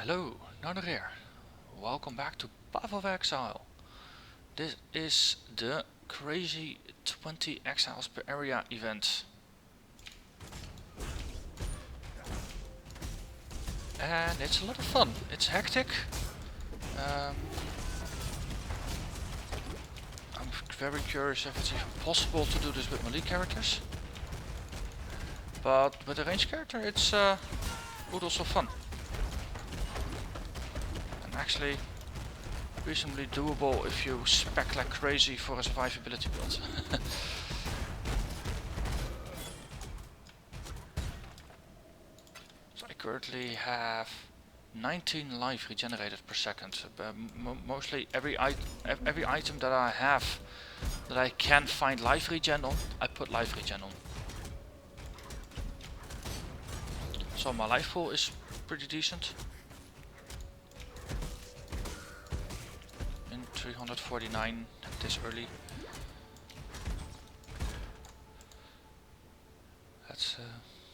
Hello, Narnach here. Welcome back to Path of Exile. This is the crazy 20 Exiles Per Area event. And it's a lot of fun. It's hectic. I'm very curious if it's even possible to do this with melee characters. But with a ranged character it's also fun. And actually reasonably doable if you spec like crazy for a survivability build. So I currently have 19 life regenerated per second. Mostly every item that I have that I can find life regen on, I put life regen on. So my life pool is pretty decent. In 349 this early. That's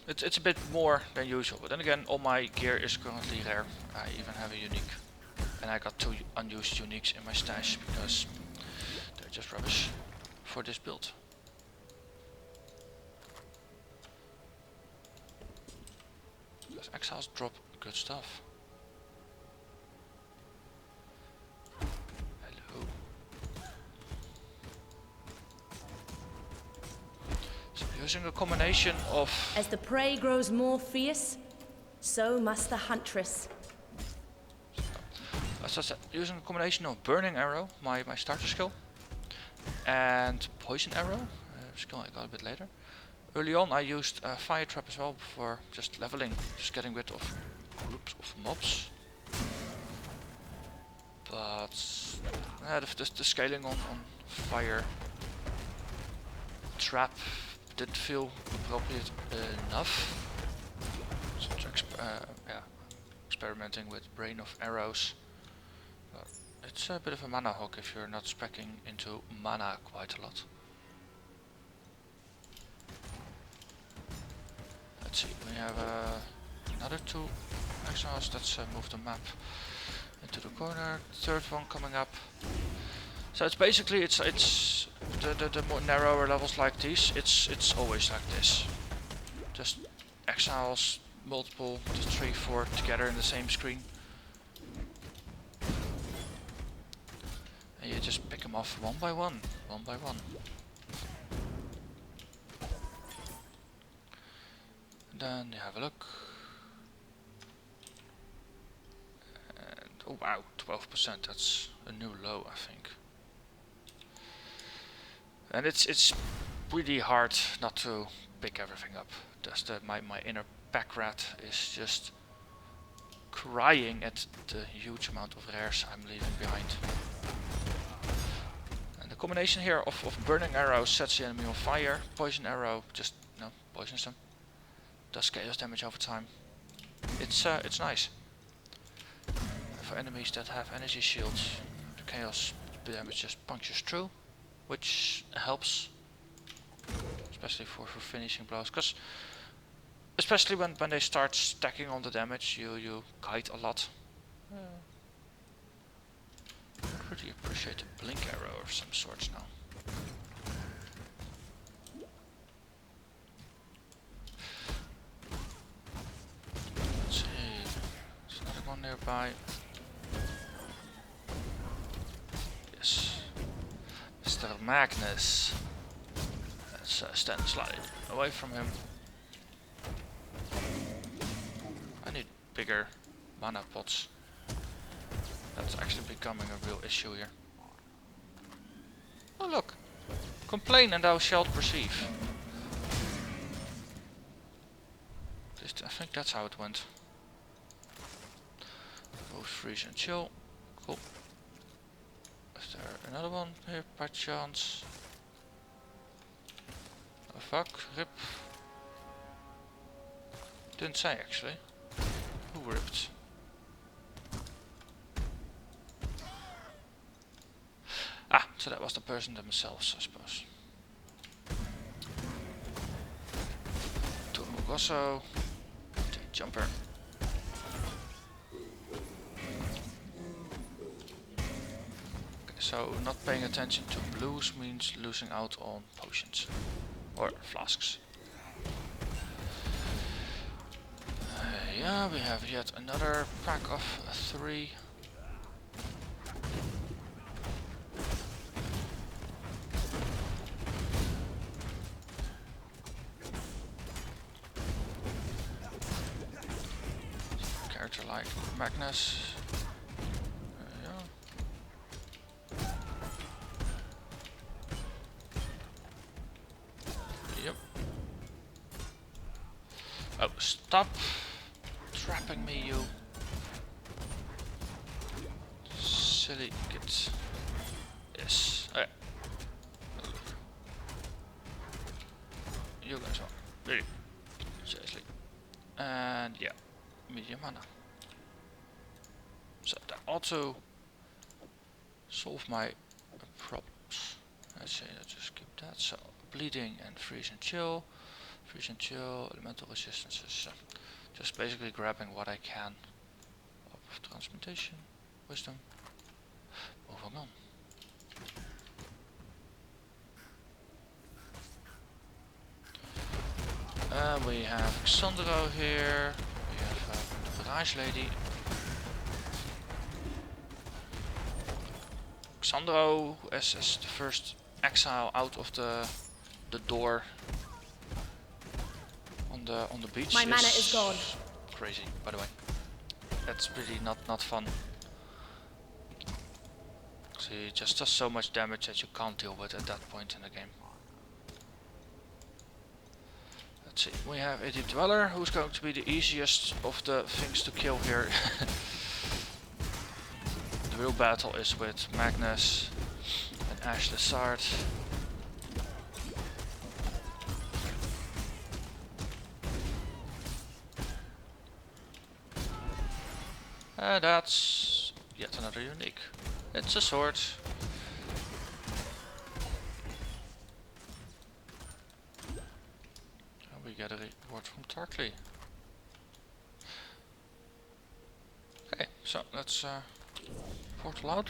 it's a bit more than usual, but then again all my gear is currently rare. I even have a unique. And I got 2 unused uniques in my stash because they're just rubbish for this build. Because exiles drop good stuff. Hello. So using a combination of... As the prey grows more fierce, so must the huntress. As I said, using a combination of Burning Arrow, my starter skill, and Poison Arrow, skill I got a bit later. Early on I used Fire Trap as well for just leveling, just getting rid of groups of mobs. But the scaling on Fire Trap didn't feel appropriate enough. So experimenting with Rain of Arrows. But it's a bit of a mana hog if you're not speccing into mana quite a lot. Let's see, we have another 2 exiles. Let's move the map into the corner. Third one coming up. So it's basically it's the more narrower levels like these. It's always like this. Just exiles, multiple, just 3, 4 together in the same screen. And you just pick them off one by one. And then you have a look. And oh wow, 12%. That's a new low, I think. And it's really hard not to pick everything up. Just my inner pack rat is just crying at the huge amount of rares I'm leaving behind. And the combination here of Burning Arrow sets the enemy on fire, Poison Arrow just poisons them, does chaos damage over time. It's nice. For enemies that have energy shields, the chaos damage just punctures through, which helps, especially for finishing blows. Because especially when they start stacking on the damage, you kite a lot. I really appreciate a blink arrow of some sorts now. Let's see, there's another one nearby. Yes, Mr. Magnus. Let's stand slightly away from him. I need bigger mana pots. That's actually becoming a real issue here. Oh look! Complain and thou shalt perceive. I think that's how it went. Both freeze and chill. Cool. Is there another one here by chance? Oh fuck, rip. Didn't say actually. Who ripped? Ah, so that was the person themselves, I suppose. Turbo Gosso. Jumper. So not paying attention to blues means losing out on potions or flasks. Yeah, we have yet another pack of 3. Character like Magnus. Yeah. Yep. Oh, stop trapping me, you silly kids. Yes. Okay. You guys are really seriously. And yeah, medium mana. So that ought to solve my problems. Let's say let's just skip that. So bleeding and freeze and chill. Freeze and chill, elemental resistances. Just basically grabbing what I can. Of transmutation, wisdom. Moving on. We have Xandro here. We have the Barrage Lady. Xandro as the first exile out of the door on the beach. My mana is gone. Crazy, by the way. That's really not fun. See, just does so much damage that you can't deal with at that point in the game. Let's see, we have a Deep Dweller, who's going to be the easiest of the things to kill here. The real battle is with Magnus and Ash the Sard. That's yet another unique. It's a sword. And we get a reward from Tarkly. Okay, so let's portal out.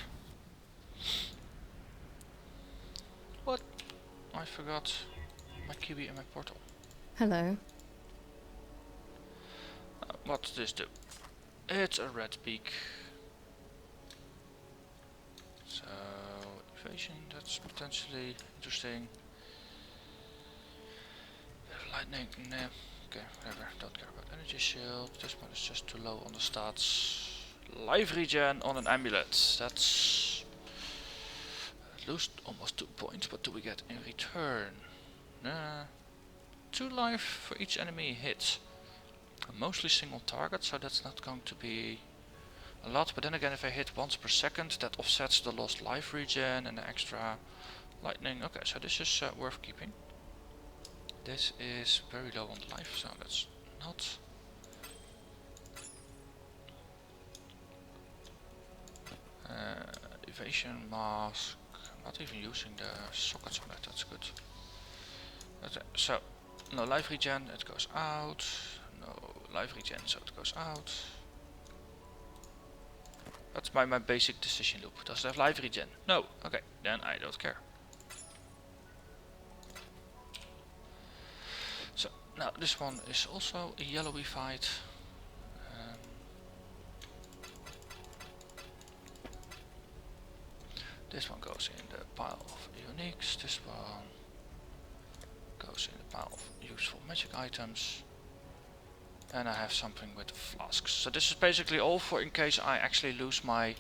What? I forgot my kiwi in my portal. Hello. What does this do? It's a red beak. So evasion, that's potentially interesting. Lightning, nah. Okay, whatever, don't care about energy shield. This one is just too low on the stats. Life regen on an amulet. That's lose almost 2 points. What do we get in return? 2 life for each enemy hit. Mostly single target, so that's not going to be a lot. But then again, if I hit once per second, that offsets the lost life regen and the extra lightning. Okay, so this is worth keeping. This is very low on life, so that's not. Evasion mask. I'm not even using the sockets on that. That's good. Okay, so no life regen, it goes out. No life regen, so it goes out. That's my basic decision loop. Does it have life regen? No. Okay, then I don't care. So now this one is also a yellowy fight. This one goes in the pile of uniques. This one goes in the pile of useful magic items. And I have something with flasks. So this is basically all for in case I actually lose my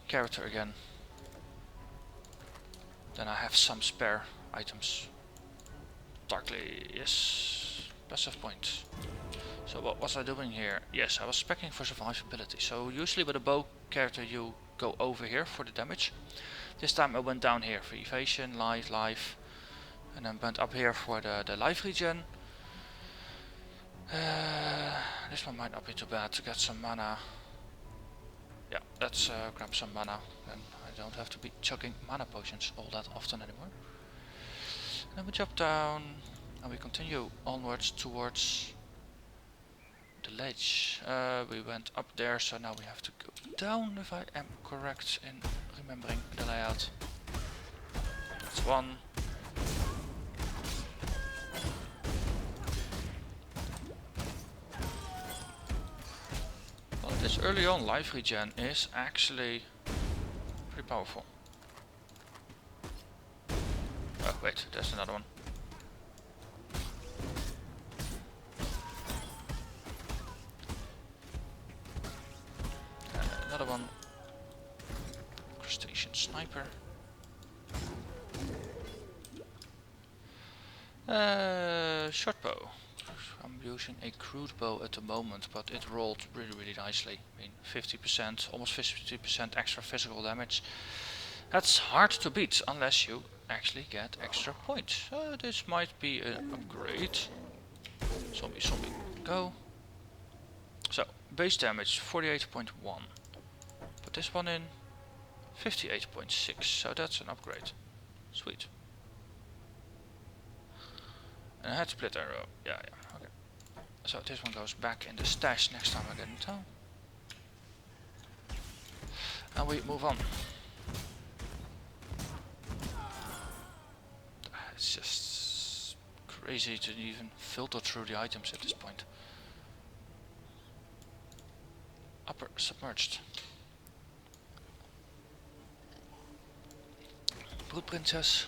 character again. Then I have some spare items. Darkly, yes. Passive point. So what was I doing here? Yes, I was speccing for survivability. So usually with a bow character you go over here for the damage. This time I went down here for evasion, life. And then went up here for the life regen. This one might not be too bad to get some mana. Yeah, let's grab some mana. Then I don't have to be chugging mana potions all that often anymore. And then we drop down and we continue onwards towards the ledge. We went up there, so now we have to go down, if I am correct in remembering the layout. That's one. Well, this early on life regen is actually pretty powerful. Oh wait, there's another one. Another one. Crustacean sniper. Short bow. I'm using a crude bow at the moment, but it rolled really nicely. I mean, 50%, almost 50% extra physical damage. That's hard to beat unless you actually get extra points. This might be an upgrade. Zombie, go. So, base damage 48.1. Put this one in 58.6, so that's an upgrade. Sweet. And a head split arrow. Yeah, okay. So this one goes back in the stash next time I get in town. And we move on. It's just crazy to even filter through the items at this point. Upper submerged. Brood princess.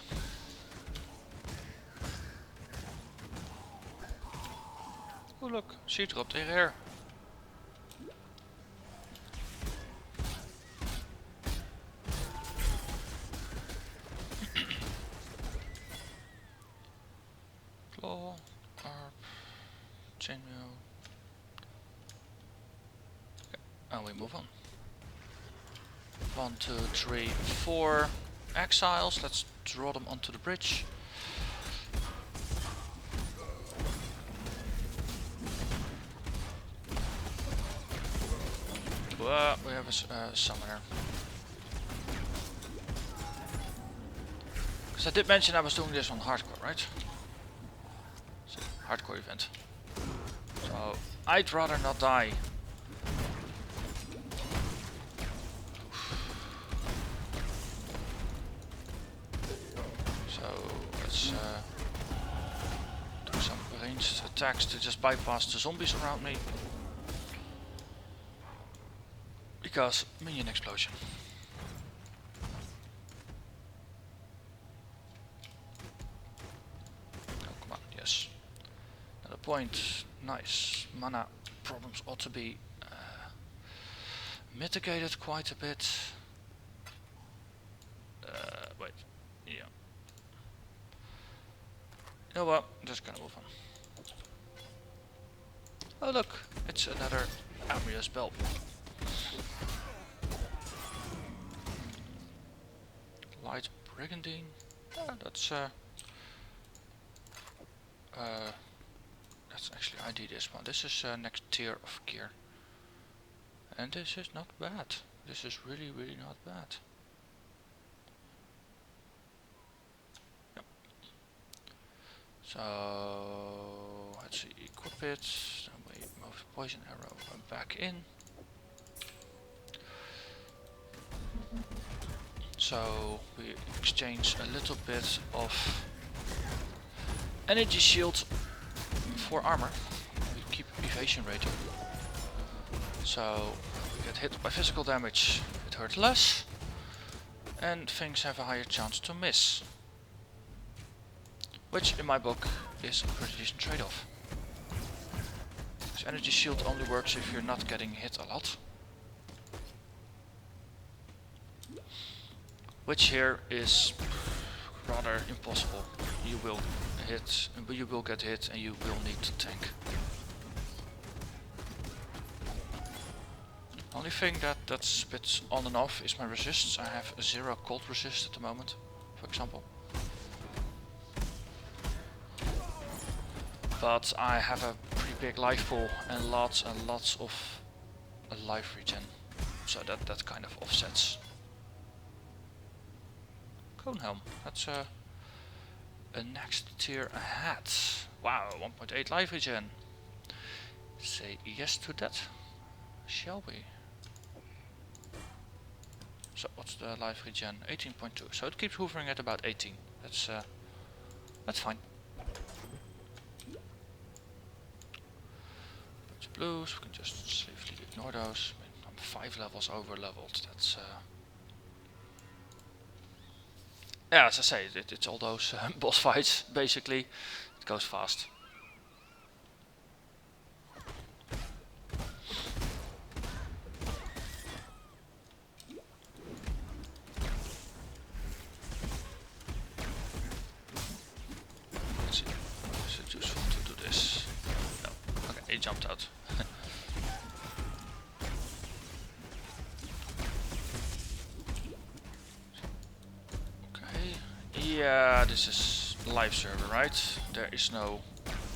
Oh look, she dropped a rare. Claw, harp, chainmail. Okay, and we move on. 1, 2, 3, 4 exiles. Let's draw them onto the bridge. We have a summoner. Because I did mention I was doing this on hardcore, right? So, hardcore event. So, I'd rather not die. So, let's do some ranged attacks to just bypass the zombies around me. Because minion explosion. Oh, come on, yes. Another point. Nice. Mana problems ought to be mitigated quite a bit. Wait. Yeah. You know what? I'm just gonna move on. Oh look, it's another Amria spell. Light Brigandine. That's actually ID this one. This is next tier of gear. And this is not bad. This is really not bad. Yep. So let's see, equip it. Then we move poison arrow back in. So we exchange a little bit of energy shield for armor. We keep evasion rating. So we get hit by physical damage, it hurts less, and things have a higher chance to miss. Which in my book is a pretty decent trade-off. Because energy shield only works if you're not getting hit a lot. Which here is rather impossible. You will get hit and you will need to tank. Only thing that's a bit on and off is my resists. I have a 0 cold resist at the moment, for example. But I have a pretty big life pool and lots of life regen. So that kind of offsets. Conehelm, that's a next tier ahead. Wow, 1.8 life regen. say yes to that, shall we? So what's the life regen? 18.2. So it keeps hovering at about 18. That's fine. Bunch of blues. We can just safely ignore those. I mean, I'm 5 levels over leveled. That's yeah, as I say, it's all those boss fights. Basically, it goes fast. Let's see. Is it useful to do this? No. Okay, he jumped out. Yeah, this is live server, right? There is no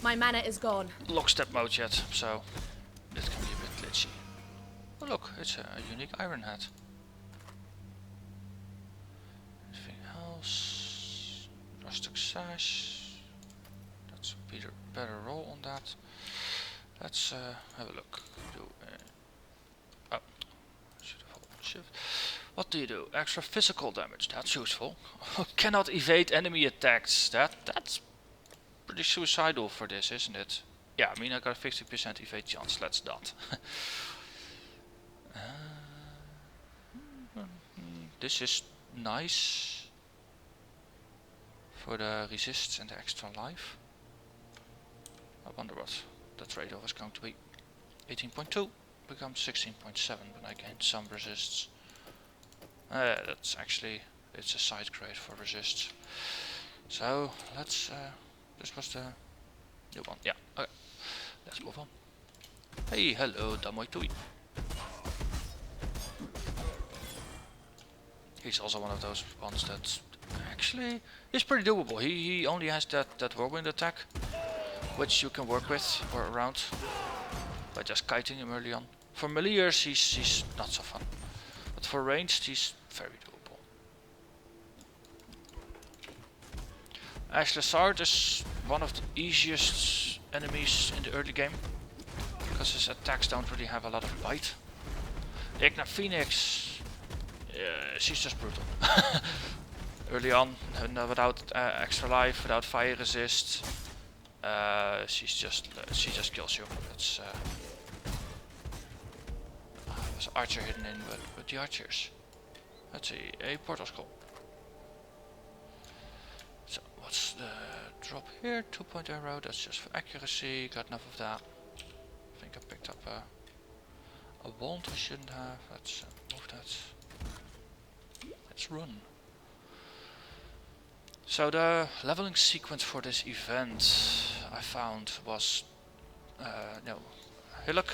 My mana is gone. lockstep mode yet, so it can be a bit glitchy. Oh look, it's a unique iron hat. Anything else? Rustic sash. That's a better roll on that. Let's have a look. Oh, should have held shift. What do you do? Extra physical damage. That's useful. Cannot evade enemy attacks. That's pretty suicidal for this, isn't it? Yeah, I mean I got a 50% evade chance. Let's not. This is nice for the resists and the extra life. I wonder what the trade-off is going to be. 18.2 becomes 16.7 when I gain some resists. That's actually, it's a side grade for resists. So let's, this was the new one. Yeah, okay. Let's move on. Hey, hello, Damoitui. He's also one of those ones that actually is pretty doable. He only has that whirlwind attack, which you can work with or around by just kiting him early on. For meleeers he's not so fun, but for ranged he's very doable. Ashlasard is one of the easiest enemies in the early game, because his attacks don't really have a lot of bite. Igna Phoenix, she's just brutal. Early on, without extra life, without fire resist, she just kills you. It's there's an archer hidden in, but with the archers. Let's see, a portal scroll. So what's the drop here? 2-point arrow. That's just for accuracy. Got enough of that. I think I picked up a wand I shouldn't have. Let's move that. Let's run. So the leveling sequence for this event I found was Hillock.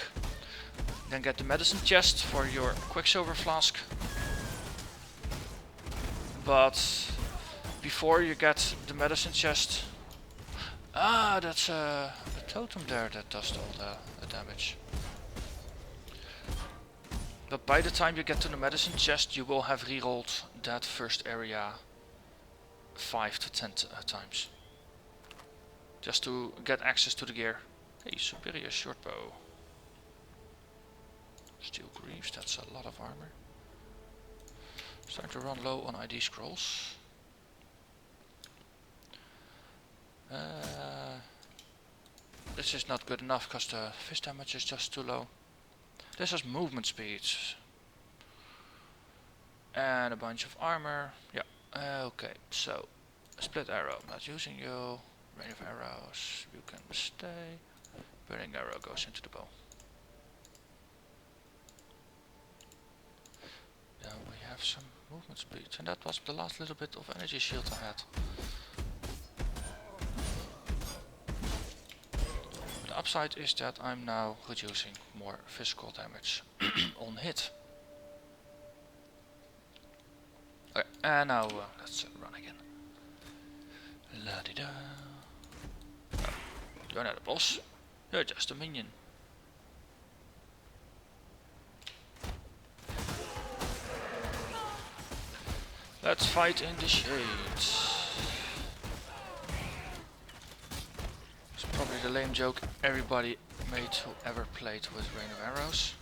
Then get the medicine chest for your quicksilver flask. But before you get the medicine chest, that's a totem there that does all the damage. But by the time you get to the medicine chest, you will have rerolled that first area 5 to 10 times, just to get access to the gear. Hey, superior short bow. Steel greaves, that's a lot of armor. Starting to run low on ID scrolls. This is not good enough because the fist damage is just too low. This has movement speed. And a bunch of armor. Yeah, okay, so split arrow, I'm not using you. Rain of arrows, you can stay. Burning arrow goes into the bow. Then we have some movement speed, and that was the last little bit of energy shield I had. The upside is that I'm now reducing more physical damage on hit. Okay, and now let's run again. La-di-da. Oh, you're not a boss, you're just a minion. Let's fight in the shades. It's probably the lame joke everybody mate who ever played with Rain of Arrows.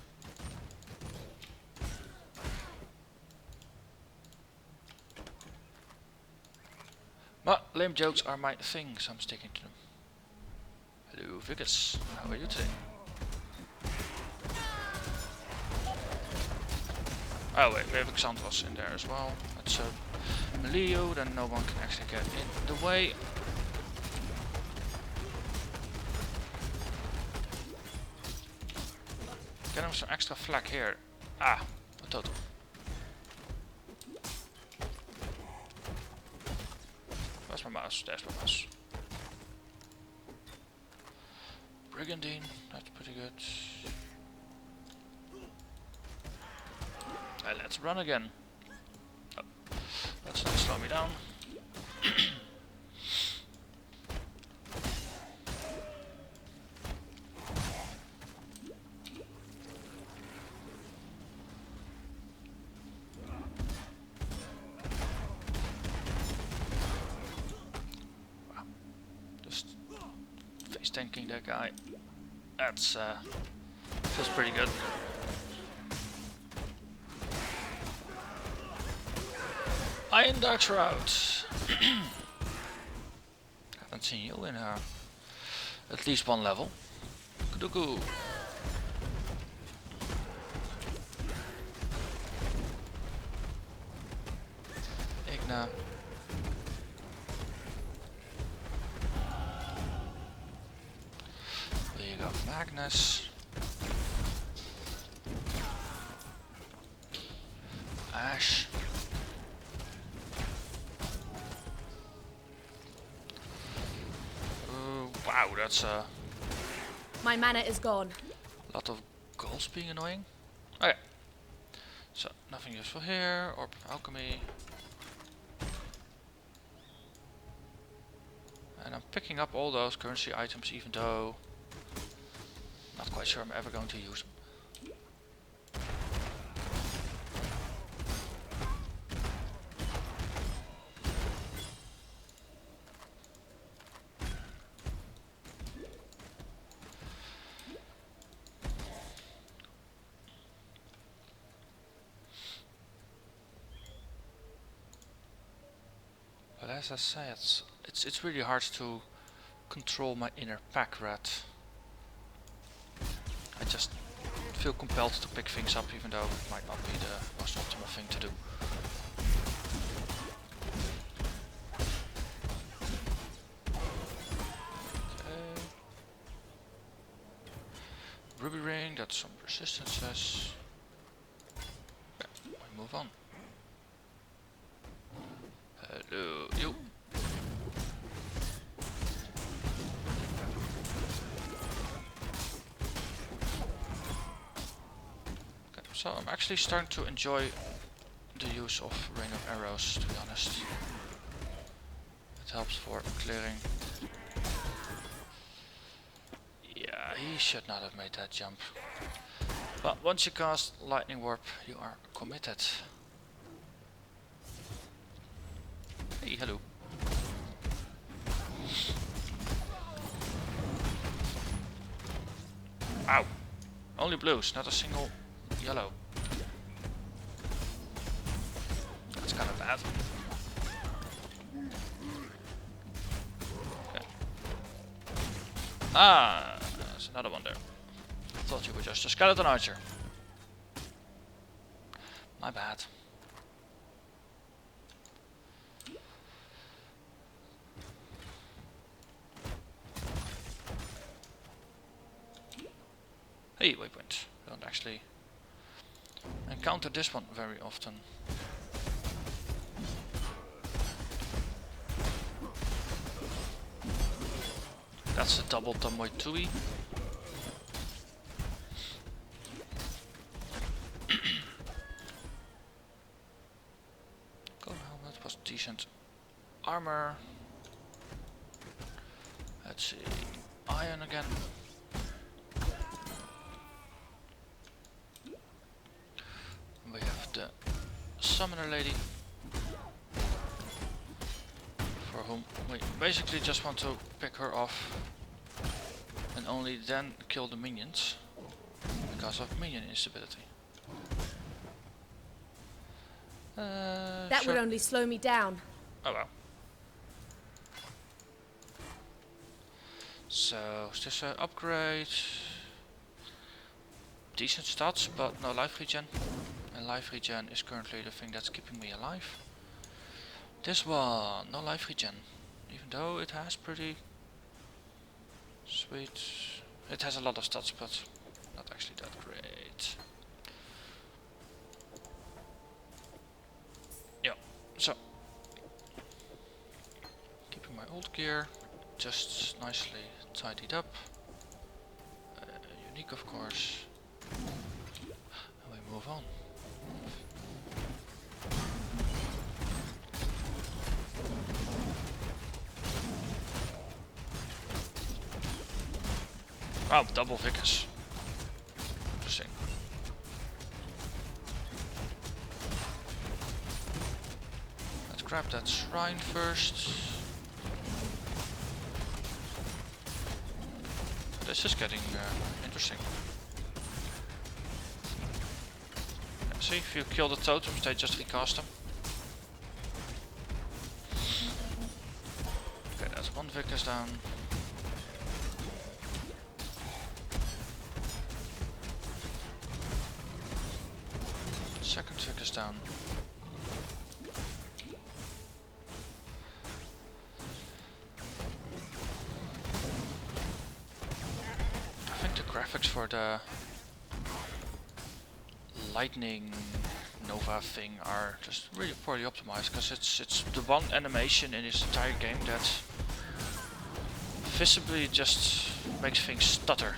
But lame jokes are my thing, so I'm sticking to them. Hello Vickers, how are you today? Oh wait, we have Xandros in there as well. That's Melio, then no one can actually get in the way. Get him some extra flak here. Ah, a totem. Where's my mouse? There's my mouse. Brigandine, that's pretty good. Let's run again. Oh, that's not slow me down. Wow. Just face tanking that guy. That's feels pretty good. Iron Dark Shroud. Haven't seen you in at least one level. Kuduku. Igna. There you go, Magnus. Ash. Wow, that's My mana is gone. a lot of goals being annoying. Okay. So, nothing useful here. Orb of Alchemy. And I'm picking up all those currency items even though not quite sure I'm ever going to use them. But as I said, it's really hard to control my inner pack rat. I just feel compelled to pick things up even though it might not be the most optimal thing to do. Okay. Ruby ring, that's some resistances. Okay, we move on. Hello, you. Okay, so I'm actually starting to enjoy the use of Rain of Arrows, to be honest. It helps for clearing. Yeah, he should not have made that jump. But once you cast Lightning Warp, you are committed. Hey, hello. Ow. Only blues, not a single yellow. That's kind of bad. Okay. Ah, there's another one there. I thought you were just a skeleton archer. My bad. Hey, waypoint. Don't actually encounter this one very often. That's a double Tomoe Tui. Gold helmet was decent armor. Let's see. Iron again. We have the summoner lady, for whom we basically just want to pick her off and and only then kill the minions because of minion instability. That Sure. would only slow me down. Oh well. So, is this an upgrade? Decent stats, but no life regen. And life regen is currently the thing that's keeping me alive. This one, no life regen. Even though it has pretty sweet... It has a lot of stats, but not actually that great. Yeah, so... Keeping my old gear, just nicely tidied up. Unique of course. And we move on. Oh, double Vicus. Interesting. Let's grab that shrine first. This is getting interesting. Yeah, see, if you kill the totems, they just recast them. Okay, that's one Vicus down. Second Vicus down. I think the graphics for the lightning nova thing are just really poorly optimized, because it's the one animation in this entire game that visibly just makes things stutter.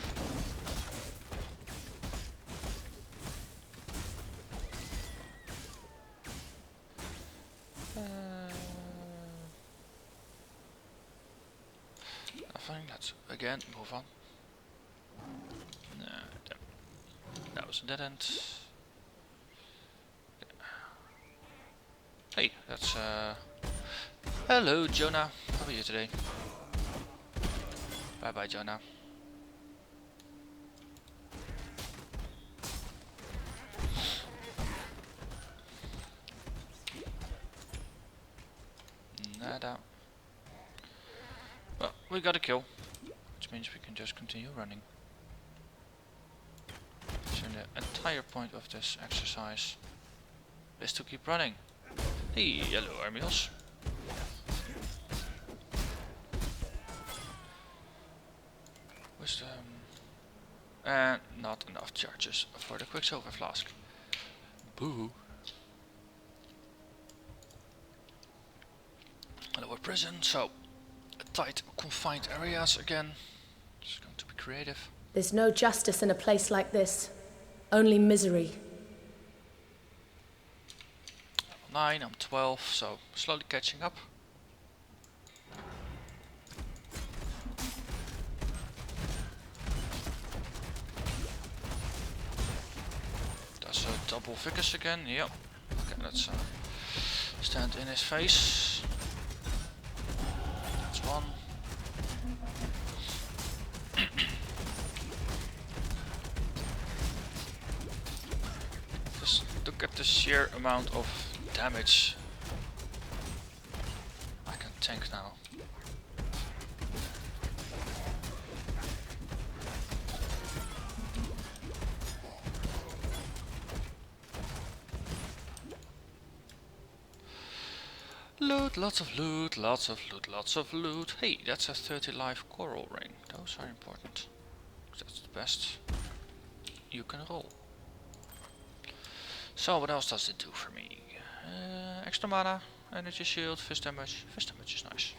Nothing, let's again move on. That was a dead end. Hey, that's hello Jonah, how are you today? Bye bye Jonah. Nada. Well, we got a kill, which means we can just continue running. So the entire point of this exercise is to keep running. Hey, hello Armios. Wisdom. And not enough charges for the Quicksilver Flask. Boo. Lower prison, so tight confined areas again. It's going to be creative. There's no justice in a place like this. Only misery. I'm 9, I'm 12, so slowly catching up. That's a double Vicus again, yep. Okay, let's stand in his face. That's one. Just look at the sheer amount of damage I can tank now. Loot, lots of loot, lots of loot, lots of loot. Hey, that's a 30 life coral ring. Those are important. That's the best you can roll. So what else does it do for me? Extra mana, energy shield, fist damage. Fist damage is nice.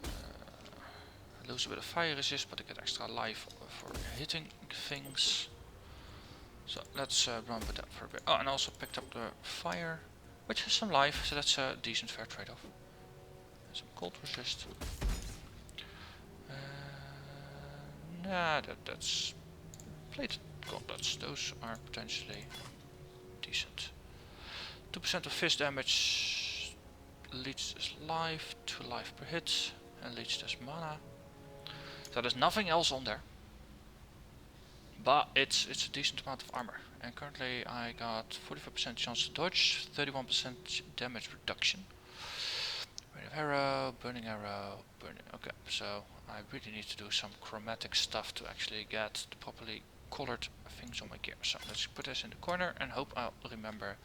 I lose a bit of fire resist, but I get extra life for hitting things. So let's run with that for a bit. Oh, and I also picked up the fire, which has some life, so that's a decent fair trade-off. Some cold resist. Nah, that's plated gauntlets. Those are potentially decent. 2% of fist damage leads as life, 2 life per hit, and leads as mana. So there's nothing else on there. But it's a decent amount of armor. And currently I got 45% chance to dodge, 31% damage reduction. Ray of arrow, burning arrow, burning. Okay, so I really need to do some chromatic stuff to actually get the properly colored things on my gear. So let's put this in the corner and hope I'll remember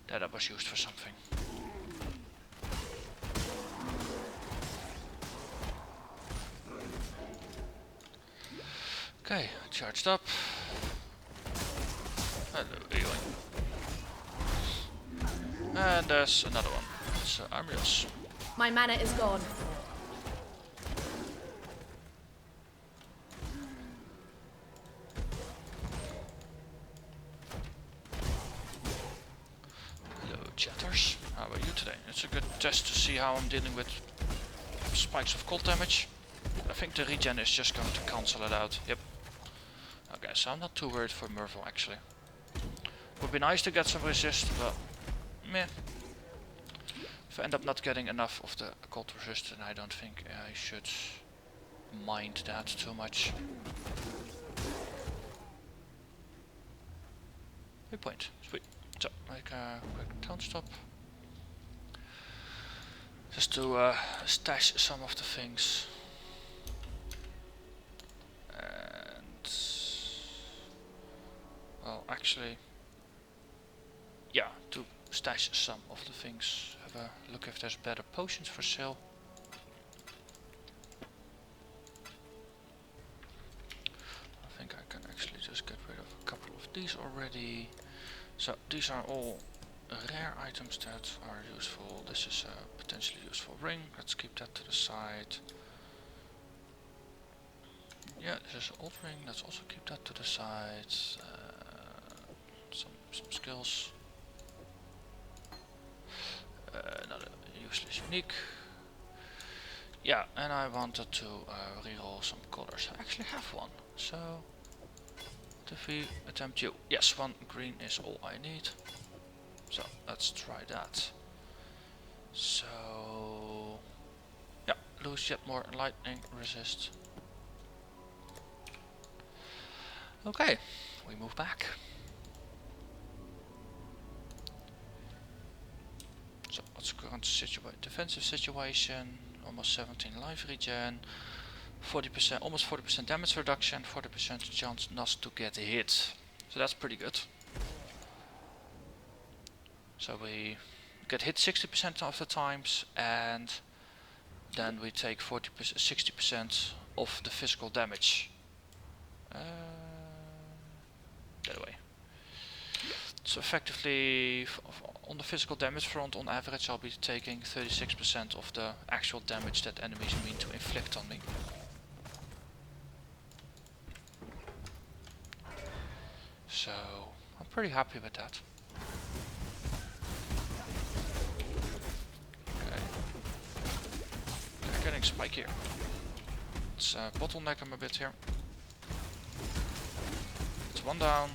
that it was used for something. Okay, charged up. Hello, healing. And there's another one. It's Armios. My mana is gone. Hello, chatters. How are you today? It's a good test to see how I'm dealing with spikes of cold damage. I think the regen is just going to cancel it out. Yep. Okay, so I'm not too worried for Merveil actually. Would be nice to get some resist, but meh. If I end up not getting enough of the cold resist, then I don't think I should mind that too much. Waypoint, sweet. So, make a quick town stop. Just to stash some of the things. And well, actually, yeah, to stash some of the things. Have a look if there's better potions for sale. I think I can actually just get rid of a couple of these already. So these are all rare items that are useful. This is a potentially useful ring. Let's keep that to the side. Yeah, this is an old ring. Let's also keep that to the side. Some skills. Another useless unique. Yeah, and I wanted to reroll some colors. I actually have one. So, what if we attempt you? Yes, one green is all I need. So, let's try that. So, yeah, lose yet more lightning resist. Okay, we move back. So what's the current defensive situation? Almost 17 life regen, 40%, almost 40% damage reduction, 40% chance not to get hit. So that's pretty good. So we get hit 60% of the times, and then we take 60% of the physical damage. That way. So effectively, on the physical damage front, on average, I'll be taking 36% of the actual damage that enemies mean to inflict on me. So, I'm pretty happy with that. Okay. They're getting spikier. Let's bottleneck him a bit here. It's one down.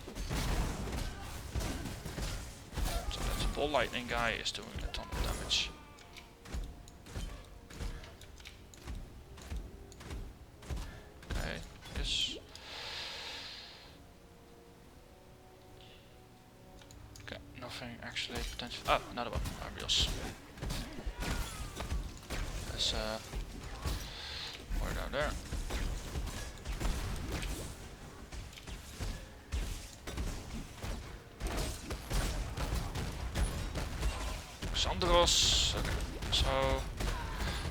Ball lightning guy is doing a ton of damage. Okay, this. Okay, nothing actually potential. Oh, another one. Armios. There's more down there. Sandros. Okay, so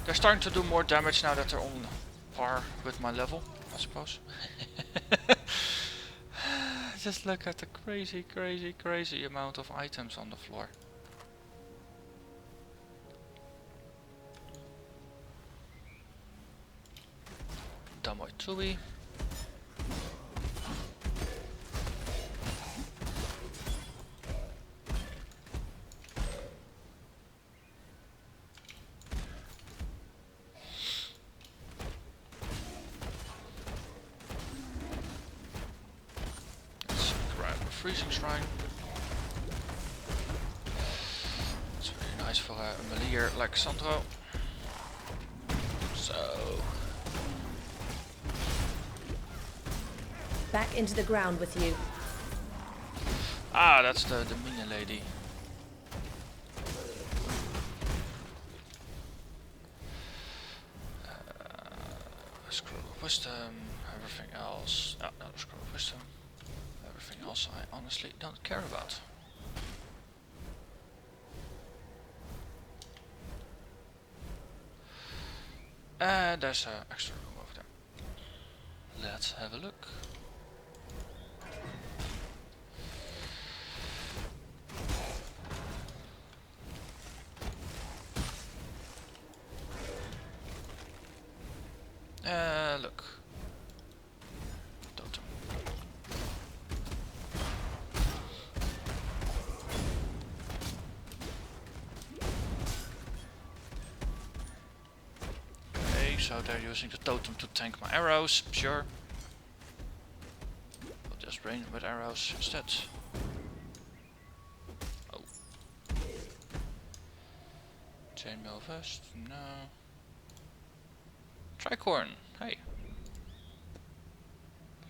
they're starting to do more damage now that they're on par with my level, I suppose. Just look at the crazy amount of items on the floor. Damoy Tui. Freezing Shrine. It's really nice for a meleeer like Sandro. So Back into the ground with you. Ah, that's the minion lady. Scroll of wisdom, everything else. Oh, no, scroll of wisdom. Everything else I honestly don't care about. And there's an extra room over there. Let's have a look. Look. Totem. Okay, so they're using the totem to tank my arrows, sure. I'll just rain with arrows instead. Oh. Chainmail vest, no. Tricorn, hey.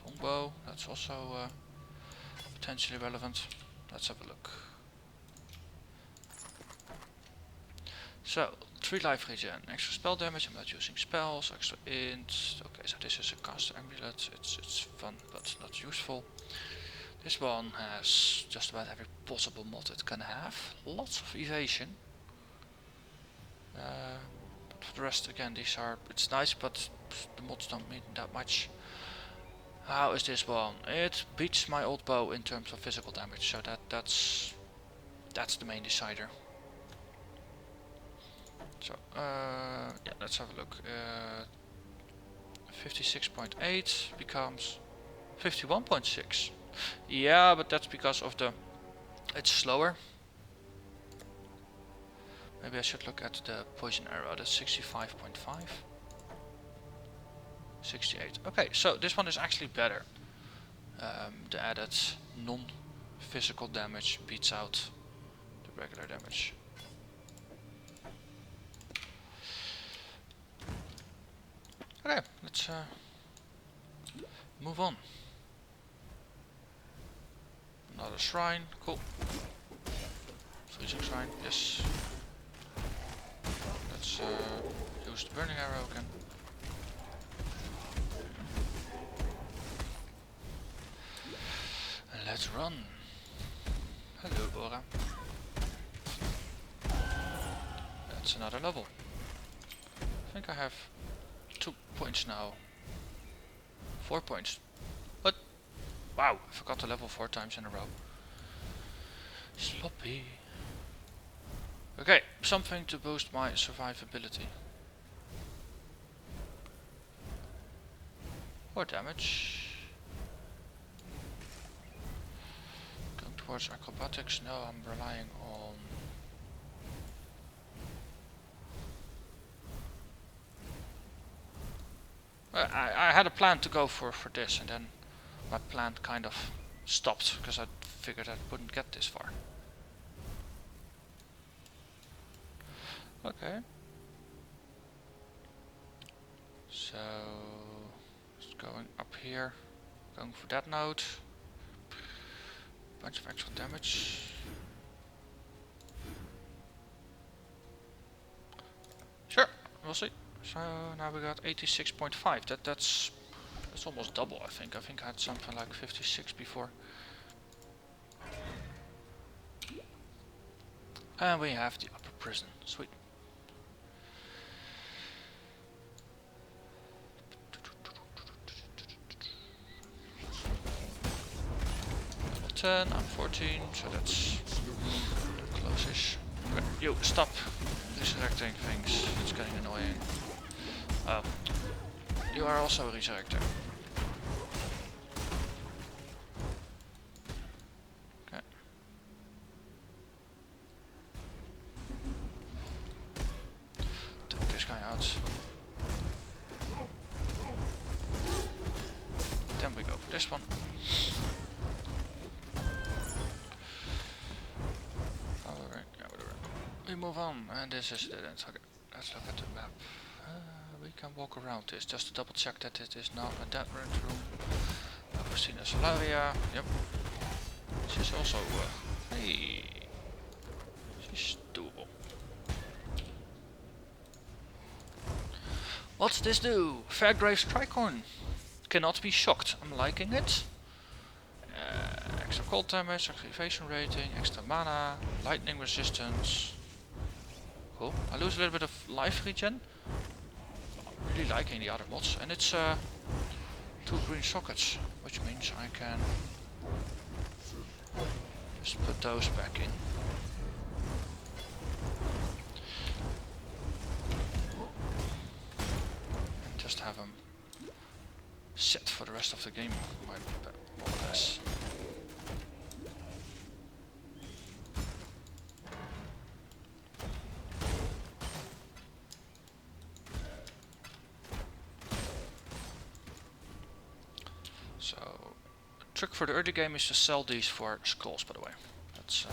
Longbow, that's also potentially relevant. Let's have a look. So, 3 life regen, extra spell damage, I'm not using spells, extra int. Okay, so this is a caster amulet, it's fun but not useful. This one has just about every possible mod it can have. Lots of evasion. But for the rest, again, these are, it's nice, but the mods don't mean that much. How is this one? It beats my old bow in terms of physical damage, so that's the main decider. So, yeah, let's have a look. 56.8 becomes 51.6. Yeah, but that's because of the, it's slower. Maybe I should look at the poison arrow, that's 65.5. 68. Okay, so this one is actually better. The added non-physical damage beats out the regular damage. Okay, let's move on. Another shrine, cool. Freezing shrine, yes. Let's use the burning arrow again. And let's run. Hello, Bora. That's another level. I think I have 2 points now. 4 points. What? Wow, I forgot the level 4 times in a row. Sloppy. Okay, something to boost my survivability. Or damage. Going towards acrobatics. No, I'm relying on... I had a plan to go for this, and then my plan kind of stopped because I figured I wouldn't get this far. Okay. So, just going up here, going for that node. Bunch of extra damage. Sure, we'll see. So now we got 86.5. That's almost double, I think. I think I had something like 56 before. And we have the upper prison. Sweet. Level 10, I'm 14, so that's close-ish. Okay, yo, stop resurrecting things. It's getting annoying. Oh, you are also a resurrector. Okay. Take this guy out. Then we go for this one. We move on, and this is the end. Okay, let's look at the map. We can walk around this just to double check that it is not a dead room. Christina Solaria. Yep. She's also hey, she's doable. What's this do? Fairgrave's Tricorn. Cannot be shocked. I'm liking it. Extra cold damage, extra evasion rating, extra mana, lightning resistance. Cool. I lose a little bit of life regen. I'm really liking the other mods, and it's 2 green sockets, which means I can just put those back in. And just have them set for the rest of the game, more or less. So, trick for the early game is to sell these for skulls, by the way. That's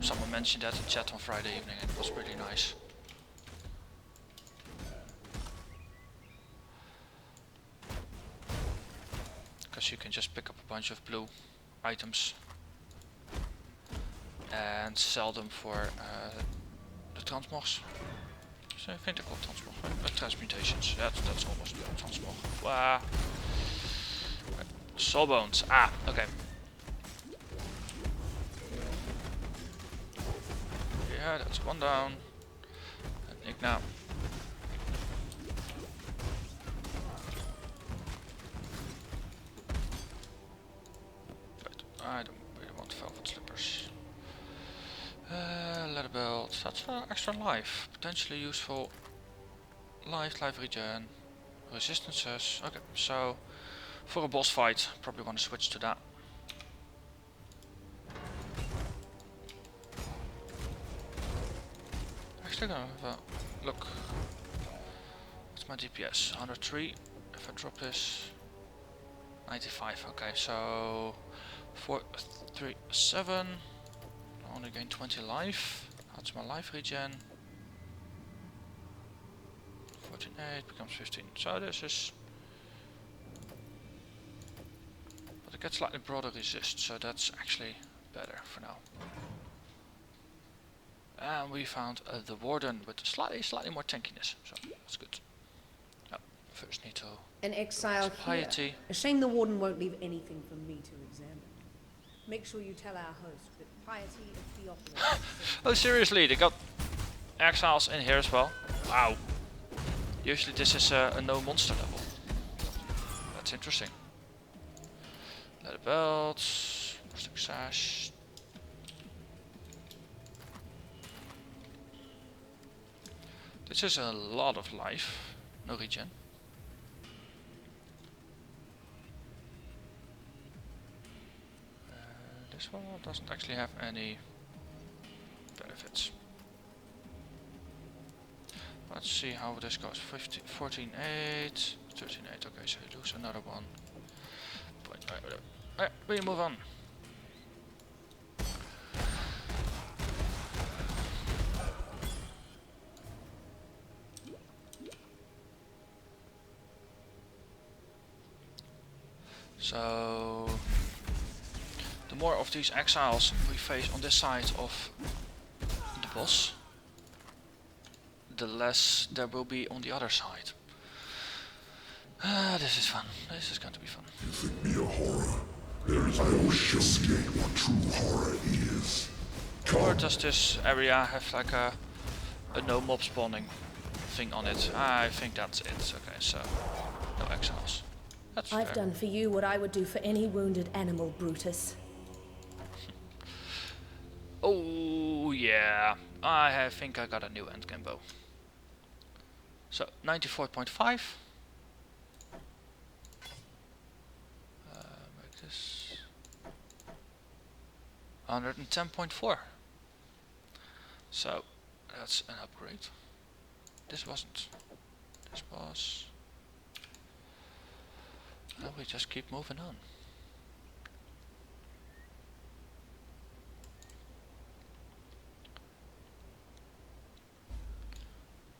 someone mentioned that in chat on Friday evening, and it was really nice. Because you can just pick up a bunch of blue items and sell them for the transmogs. So I think they're called transmogs, right? Transmutations. That's almost transmog. Wow. Soul bones. Ah, okay. Yeah, that's one down. And Nick now. Wait, I don't really want velvet slippers. Leather belt. That's extra life. Potentially useful. Life regen. Resistances. Okay, so for a boss fight, probably want to switch to that. Actually gonna have a look. What's my DPS? 103. If I drop this, 95. Okay, so 4, 3, 7. I only gain 20 life. That's my life regen. 14.8 becomes 15. So this is. But it gets slightly broader resist, so that's actually better for now. And we found the warden with slightly more tankiness, so that's good. Oh, first need to. An exile here. Piety. A shame the warden won't leave anything for me to examine. Make sure you tell our host that Piety of Theophilus. Oh, seriously, they got exiles in here as well. Wow. Usually this is a no monster level. That's interesting. Leather belts, rustic sash. This is a lot of life, no regen. This one doesn't actually have any benefits. Let's see how this goes. 14.8, 13.8. Okay, so you lose another one. Alright, we move on. So the more of these exiles we face on this side of the boss, the less there will be on the other side. This is fun. This is going to be fun. If it be a horror, there is no escape what true horror is. Or does this area have like a no mob spawning thing on it? I think that's it. Okay, so no exiles. That's I've fair. done for you what I would do for any wounded animal, Brutus. Oh yeah, I think I got a new endgame bow. So 94.5. Make this 110.4. So that's an upgrade. This wasn't. This was. And we just keep moving on.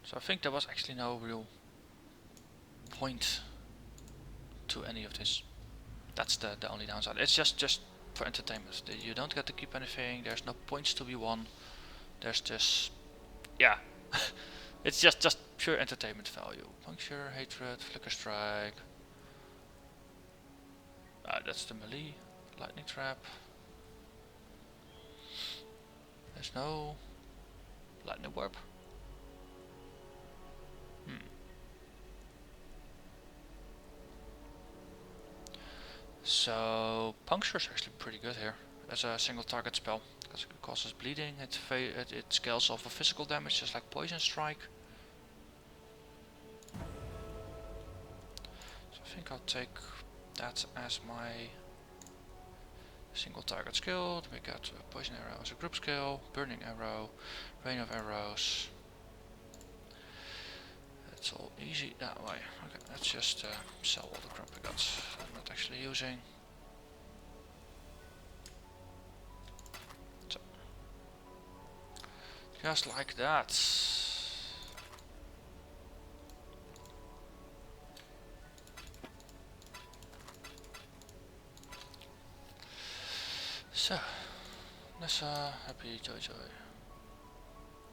So I think there was actually no real point to any of this. That's the only downside. It's just for entertainment. You don't get to keep anything. There's no points to be won. There's just, yeah, it's just pure entertainment value. Puncture, hatred, flicker strike. That's the melee. Lightning trap. There's no lightning warp. So puncture is actually pretty good here as a single target spell because it causes bleeding. It scales off of physical damage just like poison strike. So I think I'll take that as my single target skill. We got poison arrow as a group skill, burning arrow, rain of arrows. It's all easy that way. Okay, let's just sell all the crap we got. I'm not actually using. So, just like that. So, Nessa, happy, joy.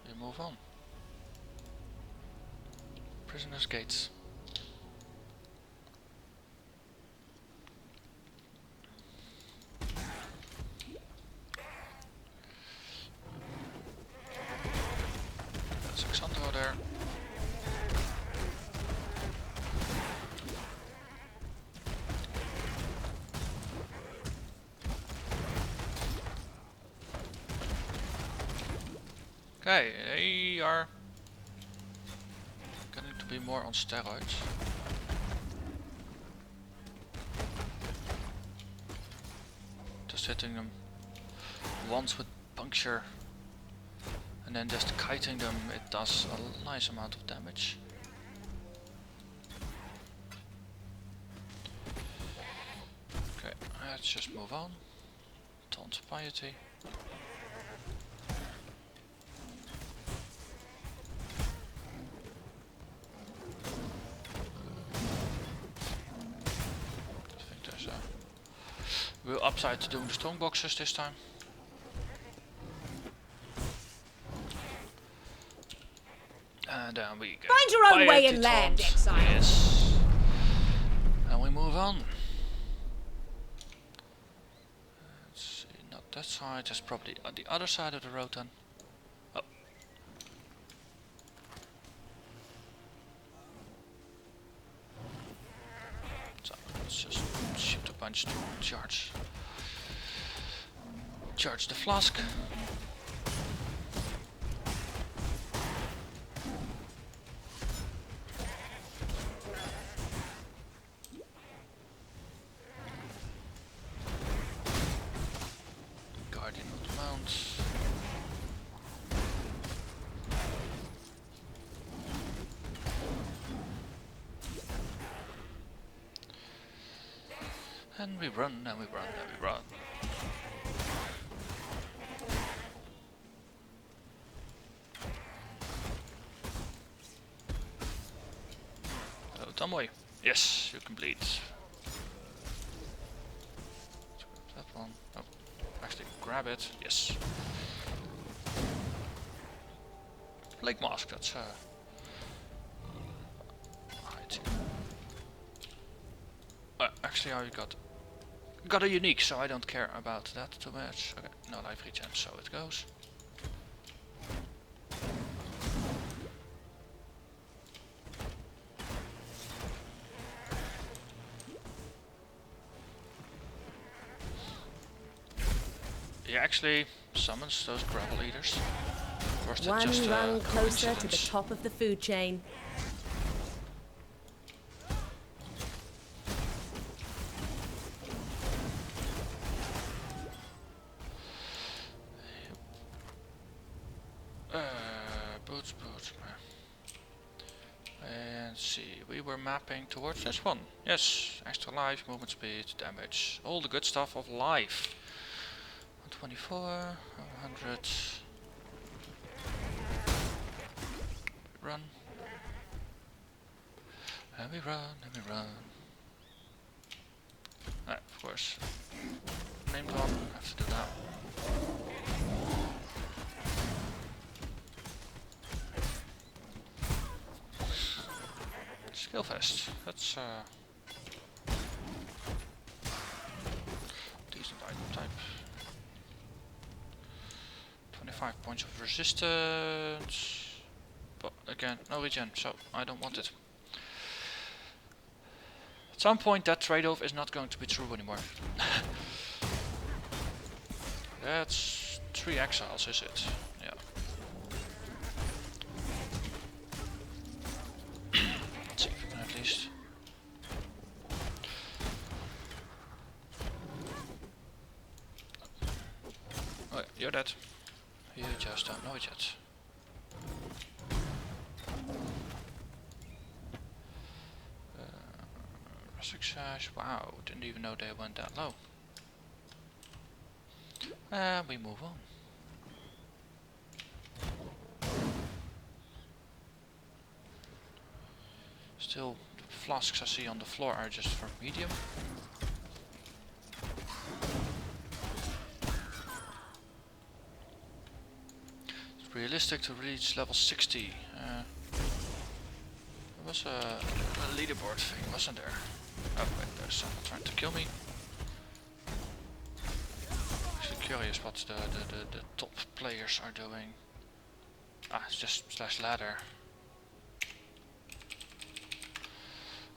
We move on. Prisoner's Gates. That's Alexandro there. Okay, they are getting to be more on steroids. Just hitting them once with puncture and then just kiting them, it does a nice amount of damage. Okay, let's just move on. Taunt Piety. Real upside to doing the strong boxes this time. And then we get Find your own way and land, Exile. Yes. And we move on. Let's see, not that side, that's probably on the other side of the road then. Oh. So let's just shoot a bunch to charge the flask. Guardian of the Mount. And we run, and we run, and we run. Oh, Tomoy. Yes, you can bleed. That one. Oh, actually grab it. Yes. Lake Mask, that's right. Actually I got a unique, so I don't care about that too much. Okay, no life regen, so it goes. He actually summons those gravel eaters. Or is it One just rung closer to the coincidence? top of the food chain. Boots. And see, we were mapping towards this one. Yes, extra life, movement speed, damage, all the good stuff of life. 124, 100. Run. And we run, and we run. Of course. Named one, have to do that. Skill vest. That's decent item type. 25 points of resistance. But again, no regen, so I don't want it. At some point that trade-off is not going to be true anymore. That's 3 exiles, is it? Yeah. Let's see if we can at least. Oh, you're dead. You just don't know it yet. Success. Wow, didn't even know they went that low. And we move on. Still, the flasks I see on the floor are just for medium. It's realistic to reach level 60. There was a leaderboard thing, wasn't there? Oh wait, there's someone trying to kill me. Actually curious what the top players are doing. Ah, it's just slash ladder.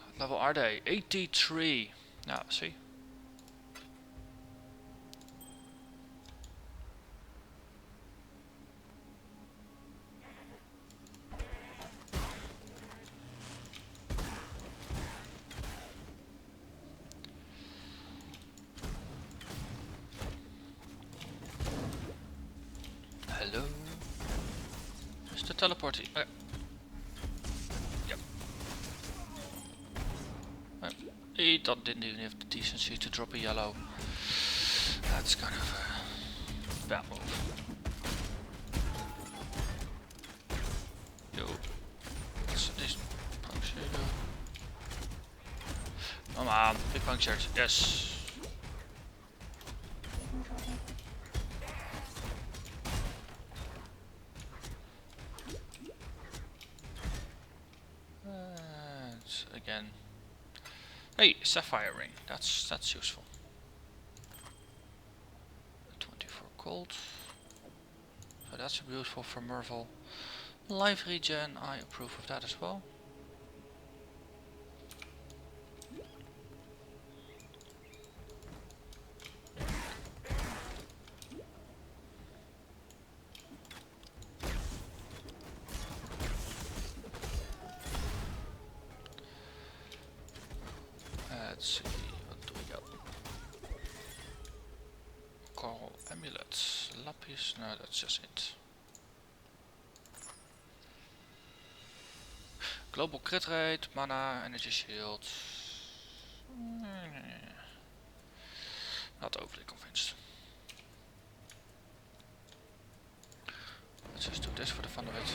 What level are they? 83. Now, see? Hello? Where's the teleporting? Yep. He didn't even have the decency to drop a yellow. That's kind of a bad move. Yo. What's this puncture do? Come on, be punctured. Yes. Again. Hey, sapphire ring. That's useful. 24 gold. So that's beautiful for Merveil. Life regen, I approve of that as well. Let's see, what do we got? Coral amulets, lapis, no, that's just it. Global crit rate, mana, energy shield. Not overly convinced. Let's just do this for the fun of it.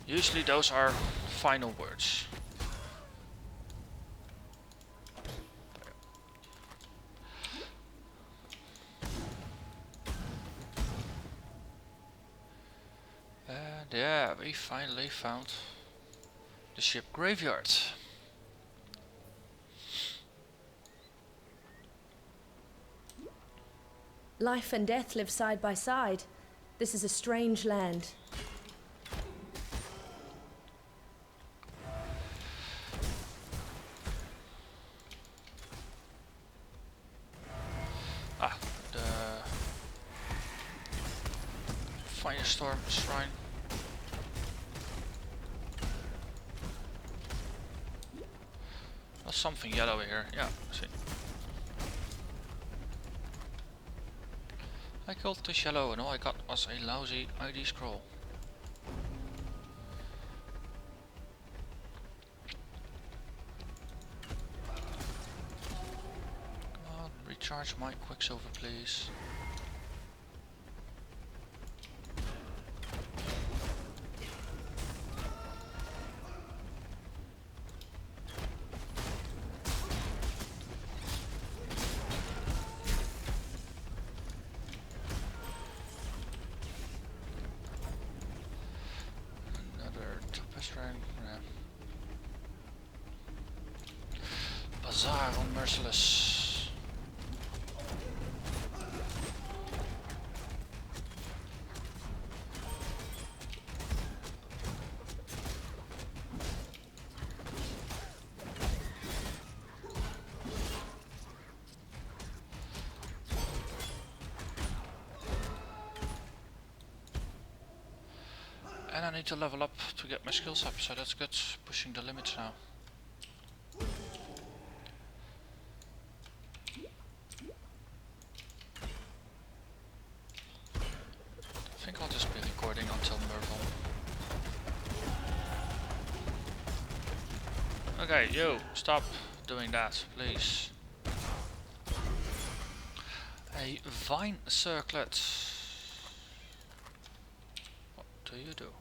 Usually those are final words. And yeah, we finally found the ship graveyard. Life and death live side by side. This is a strange land. Ah, the Firestorm Shrine. There's something yellow here. Yeah, see. I killed this yellow and all I got was a lousy ID scroll. Come on, recharge my quicksilver please. Baron Merciless. And I need to level up to get my skills up, so that's good. Pushing the limits now. I think I'll just be recording until Merveil. Okay, you, stop doing that, please. A vine circlet. What do you do?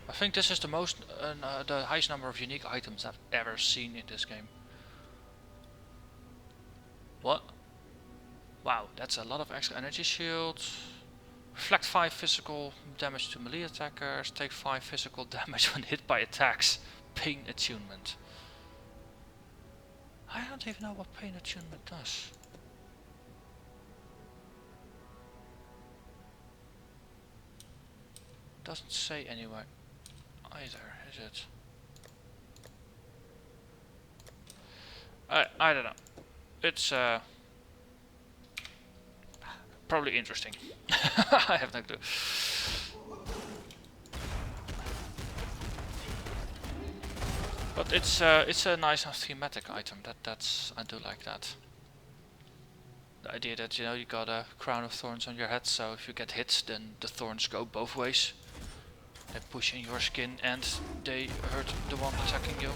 I think this is the the highest number of unique items I've ever seen in this game. What? Wow, that's a lot of extra energy shield. Reflect 5 physical damage to melee attackers. Take 5 physical damage when hit by attacks. Pain attunement. I don't even know what pain attunement does. Doesn't say anywhere either, is it? I don't know. It's probably interesting. I have no clue. But it's a nice and thematic item. I do like that. The idea that, you know, you got a crown of thorns on your head, so if you get hit, then the thorns go both ways. They push in your skin and they hurt the one attacking you.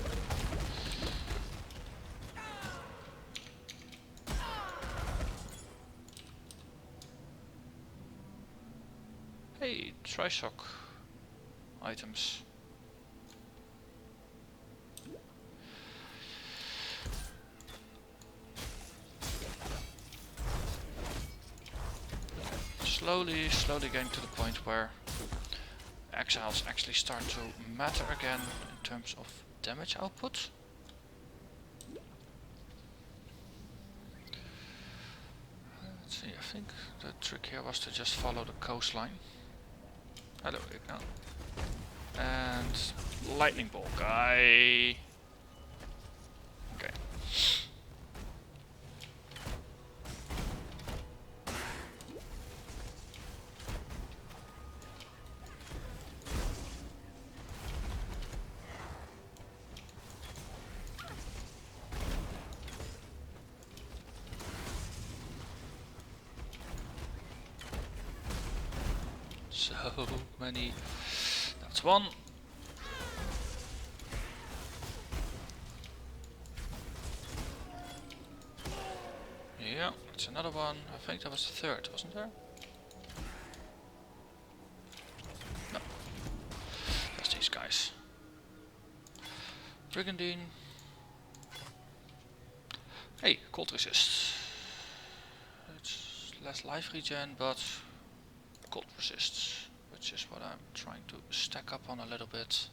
Hey, Trisoc items. Slowly getting to the point where exiles actually start to matter again in terms of damage output. Let's see, I think the trick here was to just follow the coastline. Hello, Igna. And lightning bolt guy. Okay. So many. That's one. Yeah, that's another one. I think that was the third, wasn't there? No. That's these guys. Brigandine. Hey, cold resist. It's less life regen, but cold resists, which is what I'm trying to stack up on a little bit.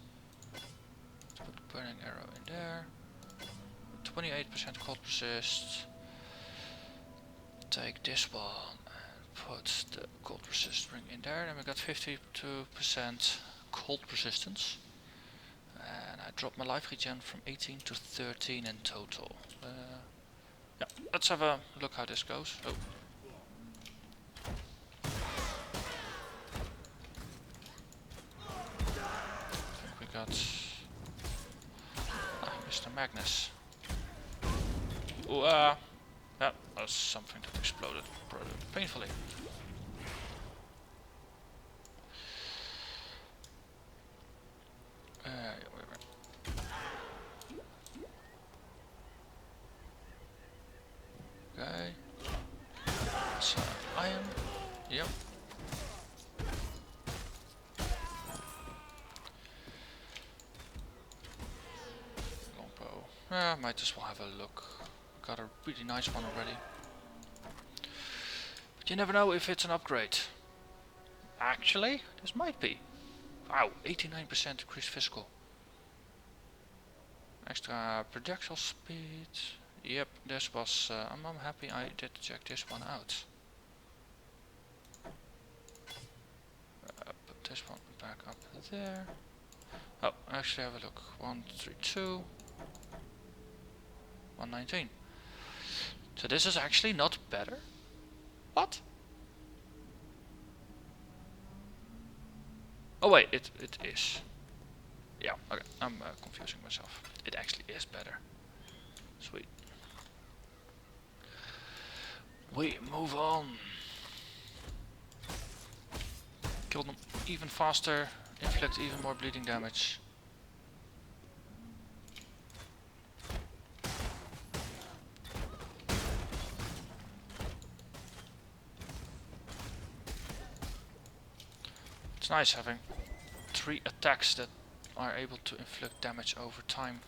Let's put burning arrow in there. 28% cold resist. Take this one and put the cold resist ring in there. Then we got 52% cold resistance. And I dropped my life regen from 18 to 13 in total. Yeah, let's have a look how this goes. Oh. We got Mr. Magnus. Ooh, that was something that exploded painfully. Okay. It's iron. Yep. Longbow. Might as well have a look. Got a really nice one already. But you never know if it's an upgrade. Actually, this might be. Wow, 89% increased physical. Extra projectile speed. Yep, this was. I'm happy I did check this one out. Put this one back up there. Oh, actually have a look. 132. 119. So this is actually not better. What? Oh wait, it is. Yeah, okay, I'm confusing myself. It actually is better. Sweet. We move on. Kill them even faster, inflict even more bleeding damage. It's nice having 3 attacks that are able to inflict damage over time.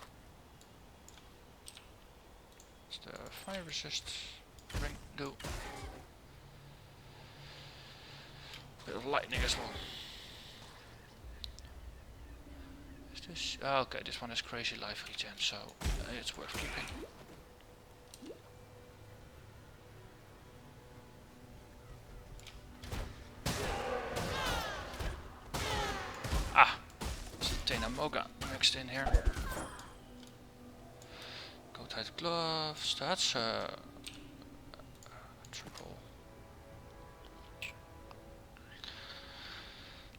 It's the fire resist ring do. Bit of lightning as well. Is this? Oh, okay, this one has crazy life regen, so it's worth keeping. Ah, it's the Tena Moga mixed in here. Goat-hide gloves. That's triple.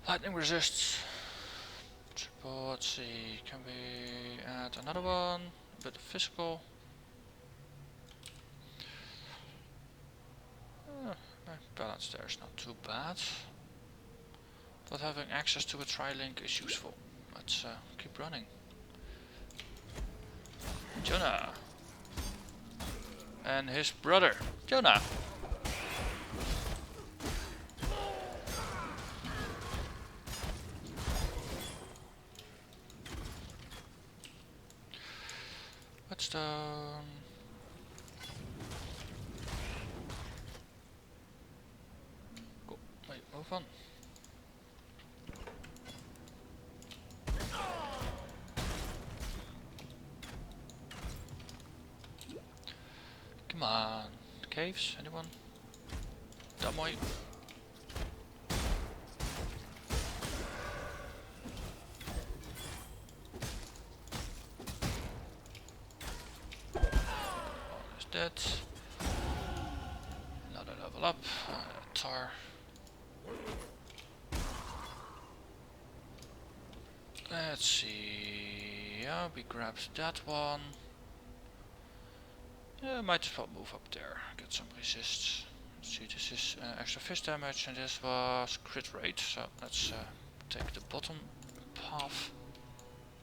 Lightning resists. Triple, let's see, can we add another one? A bit of physical. Balance there is not too bad. But having access to a tri-link is useful. Let's keep running. Jonah. And his brother, Jonah. Whetstone. Cool. Wait, move on. Come on. Caves, anyone? Damoy. Dead. Another level up. Tar. Let's see. Yeah, we grabbed that one. Yeah, might as well move up there. Get some resists. Let's see, this is extra fist damage, and this was crit rate. So let's take the bottom path.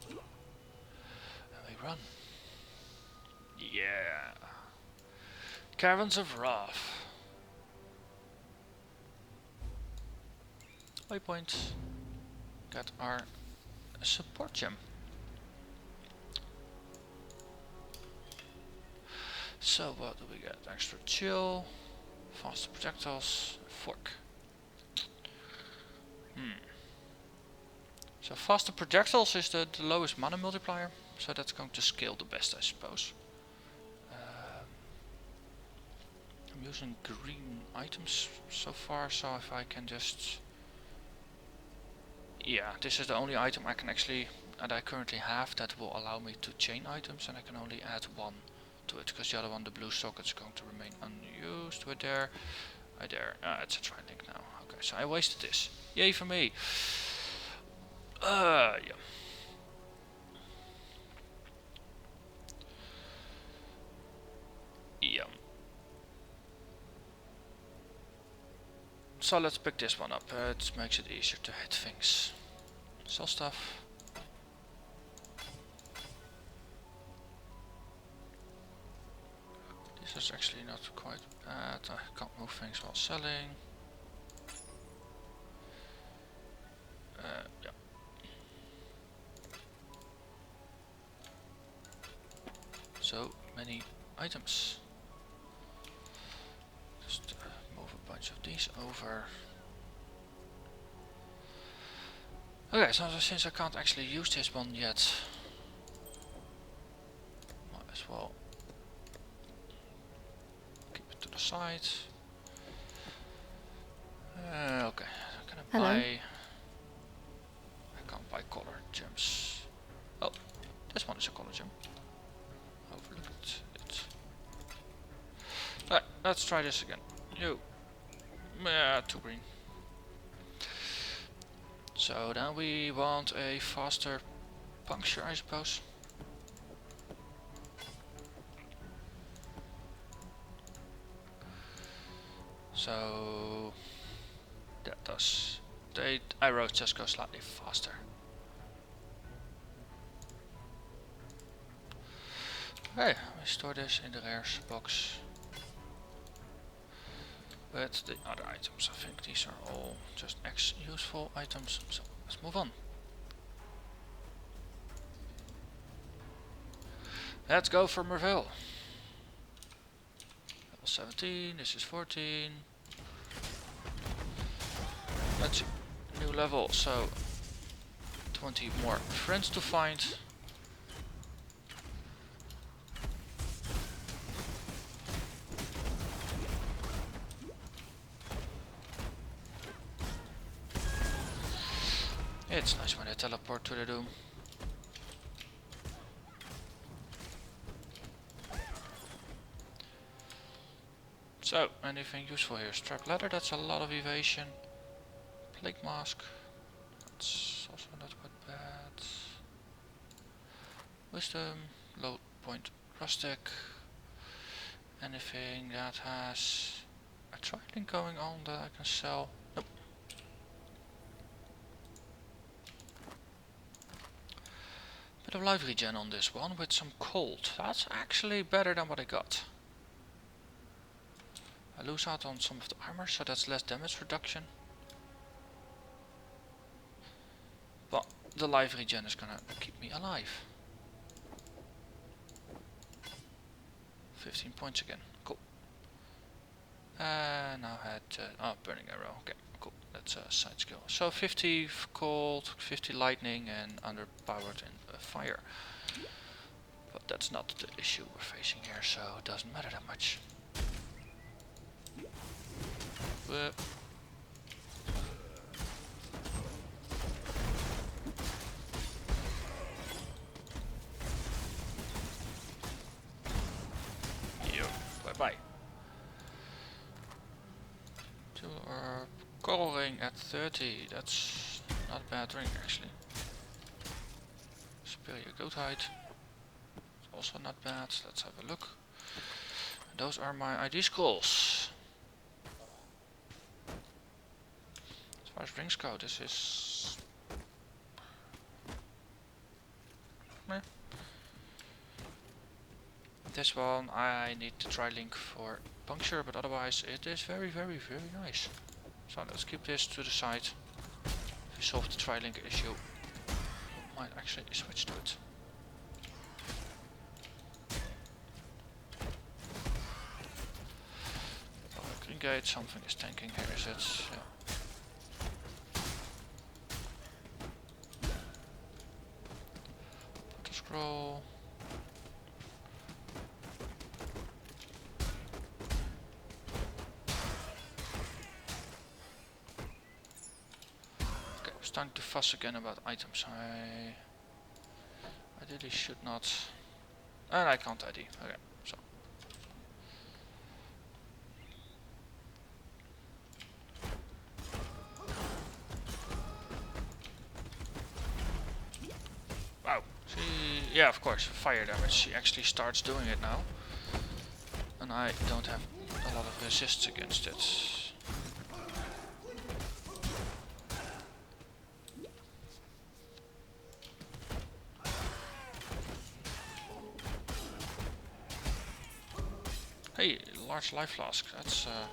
And we run. Yeah. Caverns of Wrath. Waypoint. Got our support gem. So what do we get? Extra chill, faster projectiles, fork. So faster projectiles is the lowest mana multiplier, so that's going to scale the best, I suppose. I'm using green items so far, so if I can just... Yeah, this is the only item I can actually, and I currently have, that will allow me to chain items, and I can only add one to it, because the other one, the blue socket, is going to remain unused. We're there. It's a tri-link now. Okay, so I wasted this. Yay for me. Yeah. Yeah. So let's pick this one up. It makes it easier to hit things. Sell stuff. This is actually not quite bad. I can't move things while selling. Yeah. So many items. Just move a bunch of these over. Okay, so since I can't actually use this one yet, the side. Okay, can I Hello. buy? I can't buy color gems. Oh, this one is a color gem. Overlooked it. Alright, let's try this again. You. Too green. So then we want a faster puncture, I suppose. So that does. The arrows just go slightly faster. Okay, we store this in the rares box. But the other items, I think these are all just useful items. So let's move on. Let's go for Merveil. Level 17, this is 14. Let's see. New level, so 20 more friends to find. It's nice when they teleport to the doom. So, anything useful here? Strap ladder, that's a lot of evasion. Plague mask, that's also not quite bad. Wisdom, low point rustic. Anything that has a trident going on that I can sell? Nope. Bit of life regen on this one with some cold. That's actually better than what I got. I lose out on some of the armor, so that's less damage reduction. But the life regen is gonna keep me alive. 15 points again. Cool. Now I had burning arrow. Okay, cool. That's a side skill. So 50 cold, 50 lightning, and underpowered in fire. But that's not the issue we're facing here, so it doesn't matter that much. Whoop. Yo, bye bye. Coloring at 30, that's not a bad drink actually. Superior goat hide, it's also not bad. Let's have a look. And those are my ID scrolls. As far as rings go, this is meh. This one I need to try link for puncture, but otherwise it is very nice. So let's keep this to the side. If we solve the tri-link issue, we might actually switch to it. Green gate, something is tanking here, is it? Yeah. Put a scroll. Starting to fuss again about items. I ideally should not, and I can't ID. Okay, so wow. See, yeah, of course, fire damage. She actually starts doing it now, and I don't have a lot of resists against it. Hey, large life flask. That's a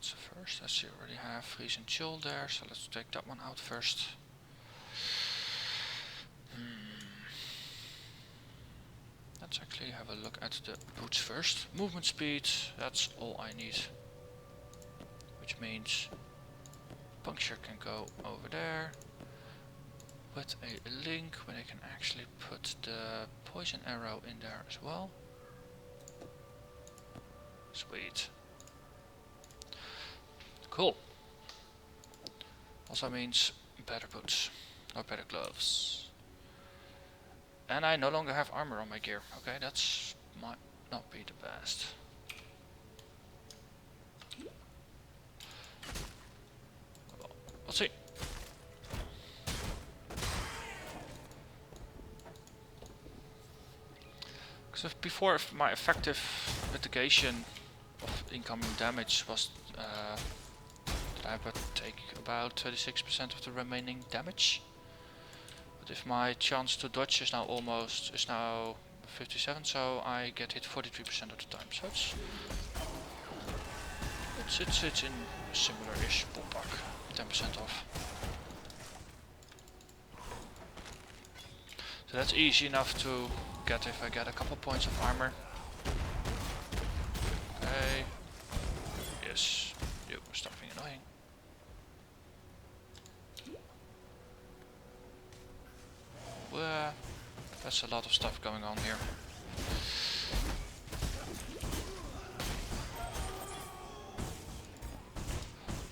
first. As you already have freeze and chill there, so let's take that one out first. Let's actually have a look at the boots first. Movement speed. That's all I need. Which means puncture can go over there with a link when I can actually put the poison arrow in there as well. Sweet. Cool. Also means better boots. Or better gloves. And I no longer have armor on my gear. Okay, that's might not be the best. Well, we'll see. Because before, if my effective mitigation of incoming damage was that I would take about 36% of the remaining damage. But if my chance to dodge is now 57, so I get hit 43% of the time. So it's in a similar-ish ballpark, 10% off. So that's easy enough to get if I get a couple points of armor. Okay. Yes. You stop being annoying. Well, that's a lot of stuff going on here.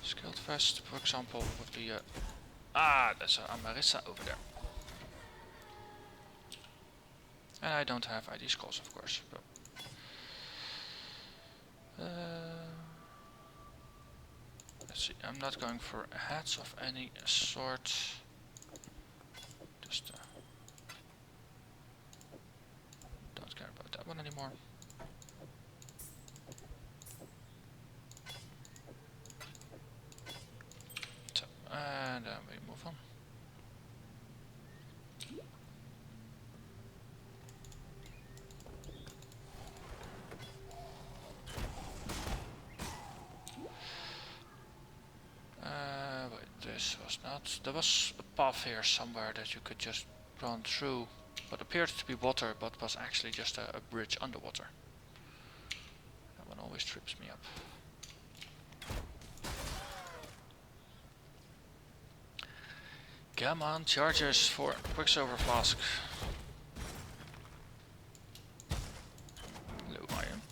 Skilled vest, for example, would be a... Ah, there's an Amarissa over there. And I don't have ID scrolls, of course. But let's see, I'm not going for hats of any sort. Just don't care about that one anymore. So, and then we move on. Wait, this was not... There was a path here somewhere that you could just run through. What appeared to be water, but was actually just a bridge underwater. That one always trips me up. Come on, chargers for Quicksilver Flask. Low iron.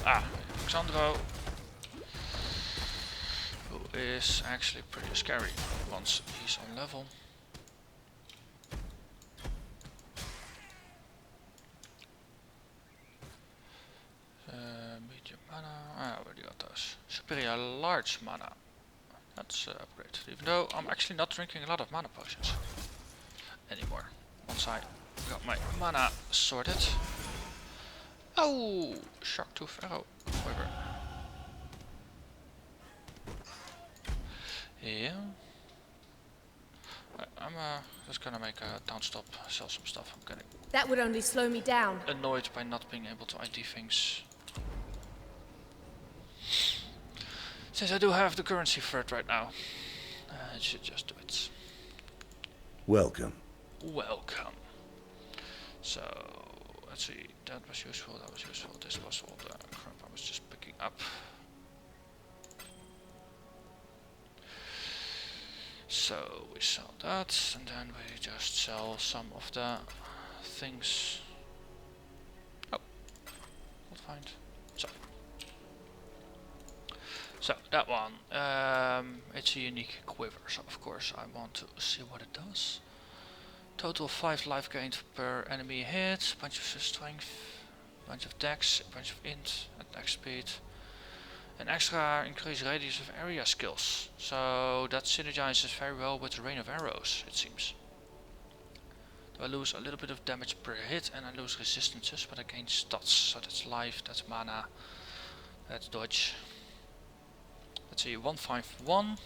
Ah, Alexandro, who is actually pretty scary once he's on level. Medium mana, I already got those. Superior large mana, that's upgrade. Even though I'm actually not drinking a lot of mana potions anymore. Once I got my mana sorted. Oh, shark tooth arrow quiver. Yeah. I'm just gonna make a town stop, sell some stuff. I'm getting That would only slow me down. annoyed by not being able to ID things. Since I do have the currency for it right now, I should just do it. Welcome. Welcome. So, let's see, that was useful, this was all the crap I was just picking up. So, we sell that, and then we just sell some of the things. Oh, not find. So, that one, it's a unique quiver, so of course I want to see what it does. Total 5 life gained per enemy hit, bunch of strength, bunch of dex, bunch of int, attack speed. An extra increased radius of area skills, so that synergizes very well with the rain of arrows, it seems. Do I lose a little bit of damage per hit and I lose resistances, but I gain stats, so that's life, that's mana, that's dodge. Let's see, 151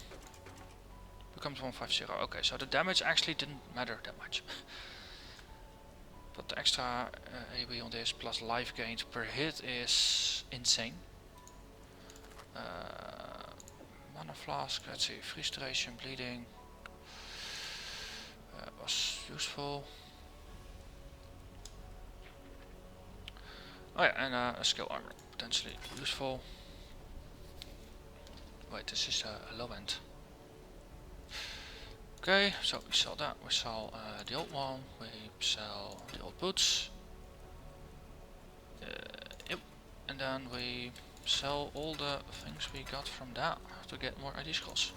becomes 150. Okay, so the damage actually didn't matter that much. But the extra AoE on this plus life gained per hit is insane. Mana flask, let's see, freeze duration, bleeding was useful. Oh yeah, and a skill armor, potentially useful. Wait, this is a low end. Okay, so we sell that. We sell the old one. We sell the old boots. Yep. And then we sell all the things we got from that to get more ID scrolls.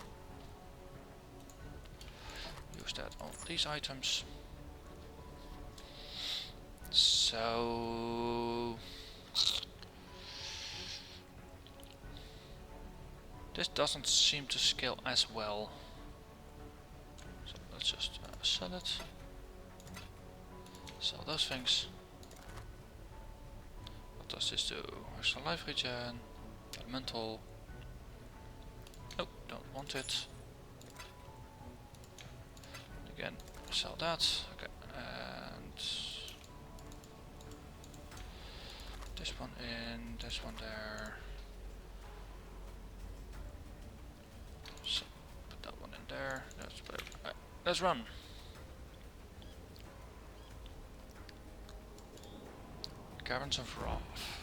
Use that on these items. So this doesn't seem to scale as well. So let's just sell it. Sell those things. What does this do? Extra life regen, elemental. Nope, don't want it. Again, sell that. Okay, and this one in, this one there. So put that one in there. That's better. Right, let's run. Caverns of Wrath.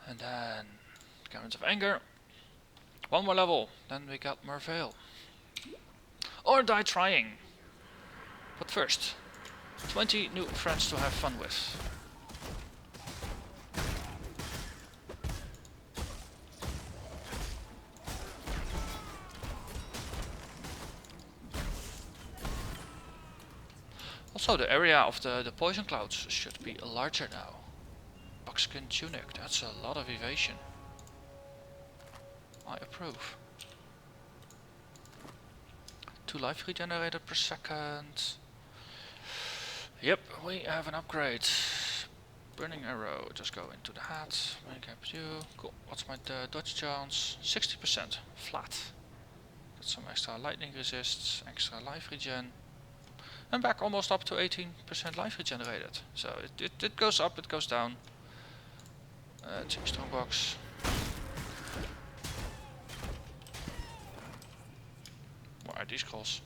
And then Caverns of Anger. One more level, then we got Merveil. Or die trying. But first, 20 new friends to have fun with. Also, the area of the poison clouds should be larger now. Buckskin tunic, that's a lot of evasion. I approve. 2 life regenerated per second. Yep, we have an upgrade. Burning arrow, just go into the hat. Make up you. Cool. What's my dodge chance? 60%. Flat. Got some extra lightning resists, extra life regen. And back almost up to 18% life regenerated. So it goes up, it goes down. Strongbox. More ID scrolls.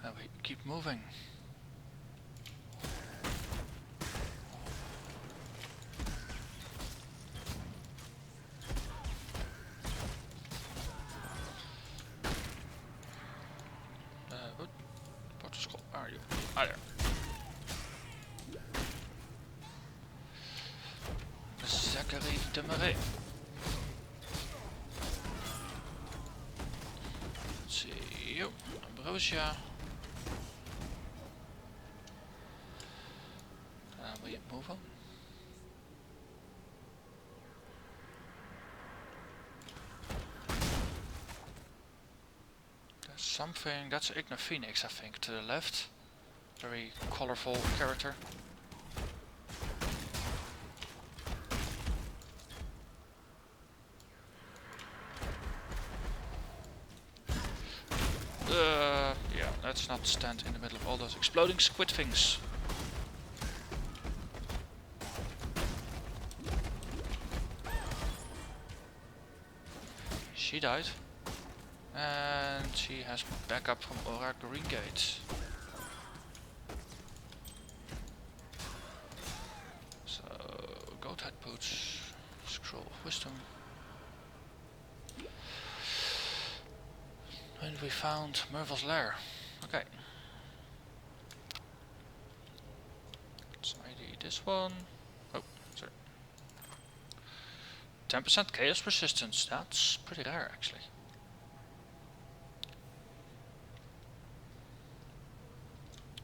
And we keep moving. What scroll are you? Ah, there. Zachary de Marais. Let's see you. Ambrosia. We move on. There's something, that's Igna Phoenix I think, to the left. Very colorful character. Yeah, let's not stand in the middle of all those exploding squid things. She died. And she has backup from Aura Green Gate. So, goat head boots, scroll of wisdom. And we found Merveil's lair. Okay. Let's ID this one. Oh, sorry. 10% chaos resistance. That's pretty rare actually.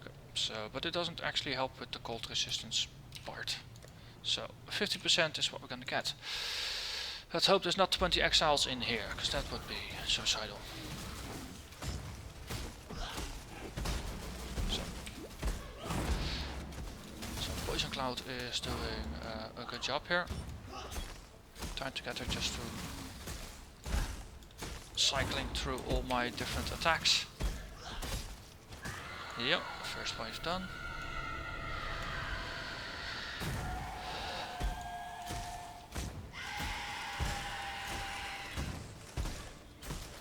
Okay, so, but it doesn't actually help with the cold resistance part. So 50% is what we're gonna get. Let's hope there's not 20 exiles in here, because that would be suicidal. So Poison Cloud is doing a good job here. Time together just to cycling through all my different attacks. Yep, first wave done.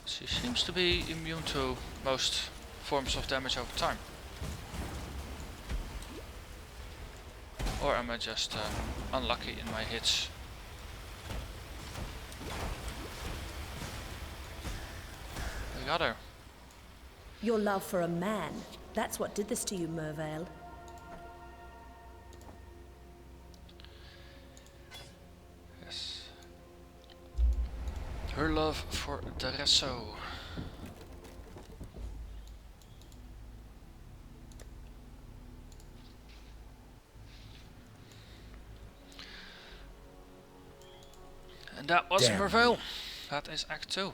She seems to be immune to most forms of damage over time. Or am I just unlucky in my hits? We got her. Your love for a man, that's what did this to you, Merveil. Yes. Her love for Deresso. And that was Damn. Merveil. That is Act 2.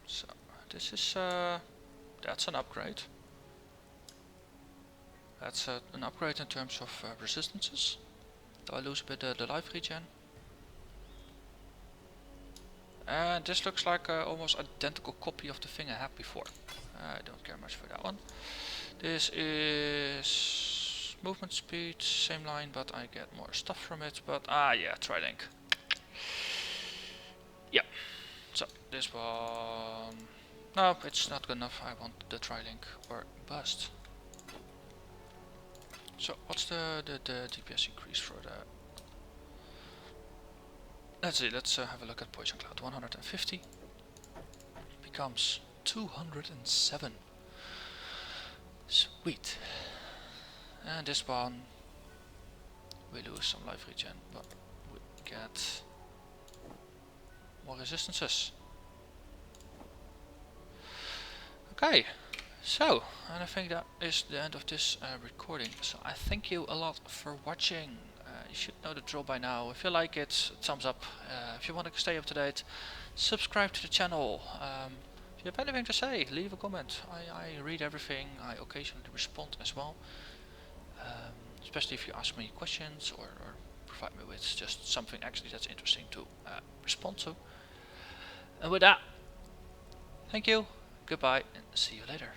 So, this is, that's an upgrade. That's an upgrade in terms of resistances. Do I lose a bit the life regen? And this looks like an almost identical copy of the thing I had before. I don't care much for that one. This is movement speed, same line, but I get more stuff from it. But yeah, Trilink. Yeah. So this one, no, it's not good enough. I want the Trilink or bust. So what's the DPS increase for the? Let's see. Let's have a look at Poison Cloud. 150 becomes 207. Sweet. And this one, we lose some life regen, but we get more resistances. Okay, so, and I think that is the end of this recording. So I thank you a lot for watching. You should know the drill by now. If you like it, thumbs up. If you want to stay up to date, subscribe to the channel. If you have anything to say, leave a comment. I read everything. I occasionally respond as well. Especially if you ask me questions or provide me with just something actually that's interesting to respond to. And with that, thank you, goodbye, and see you later.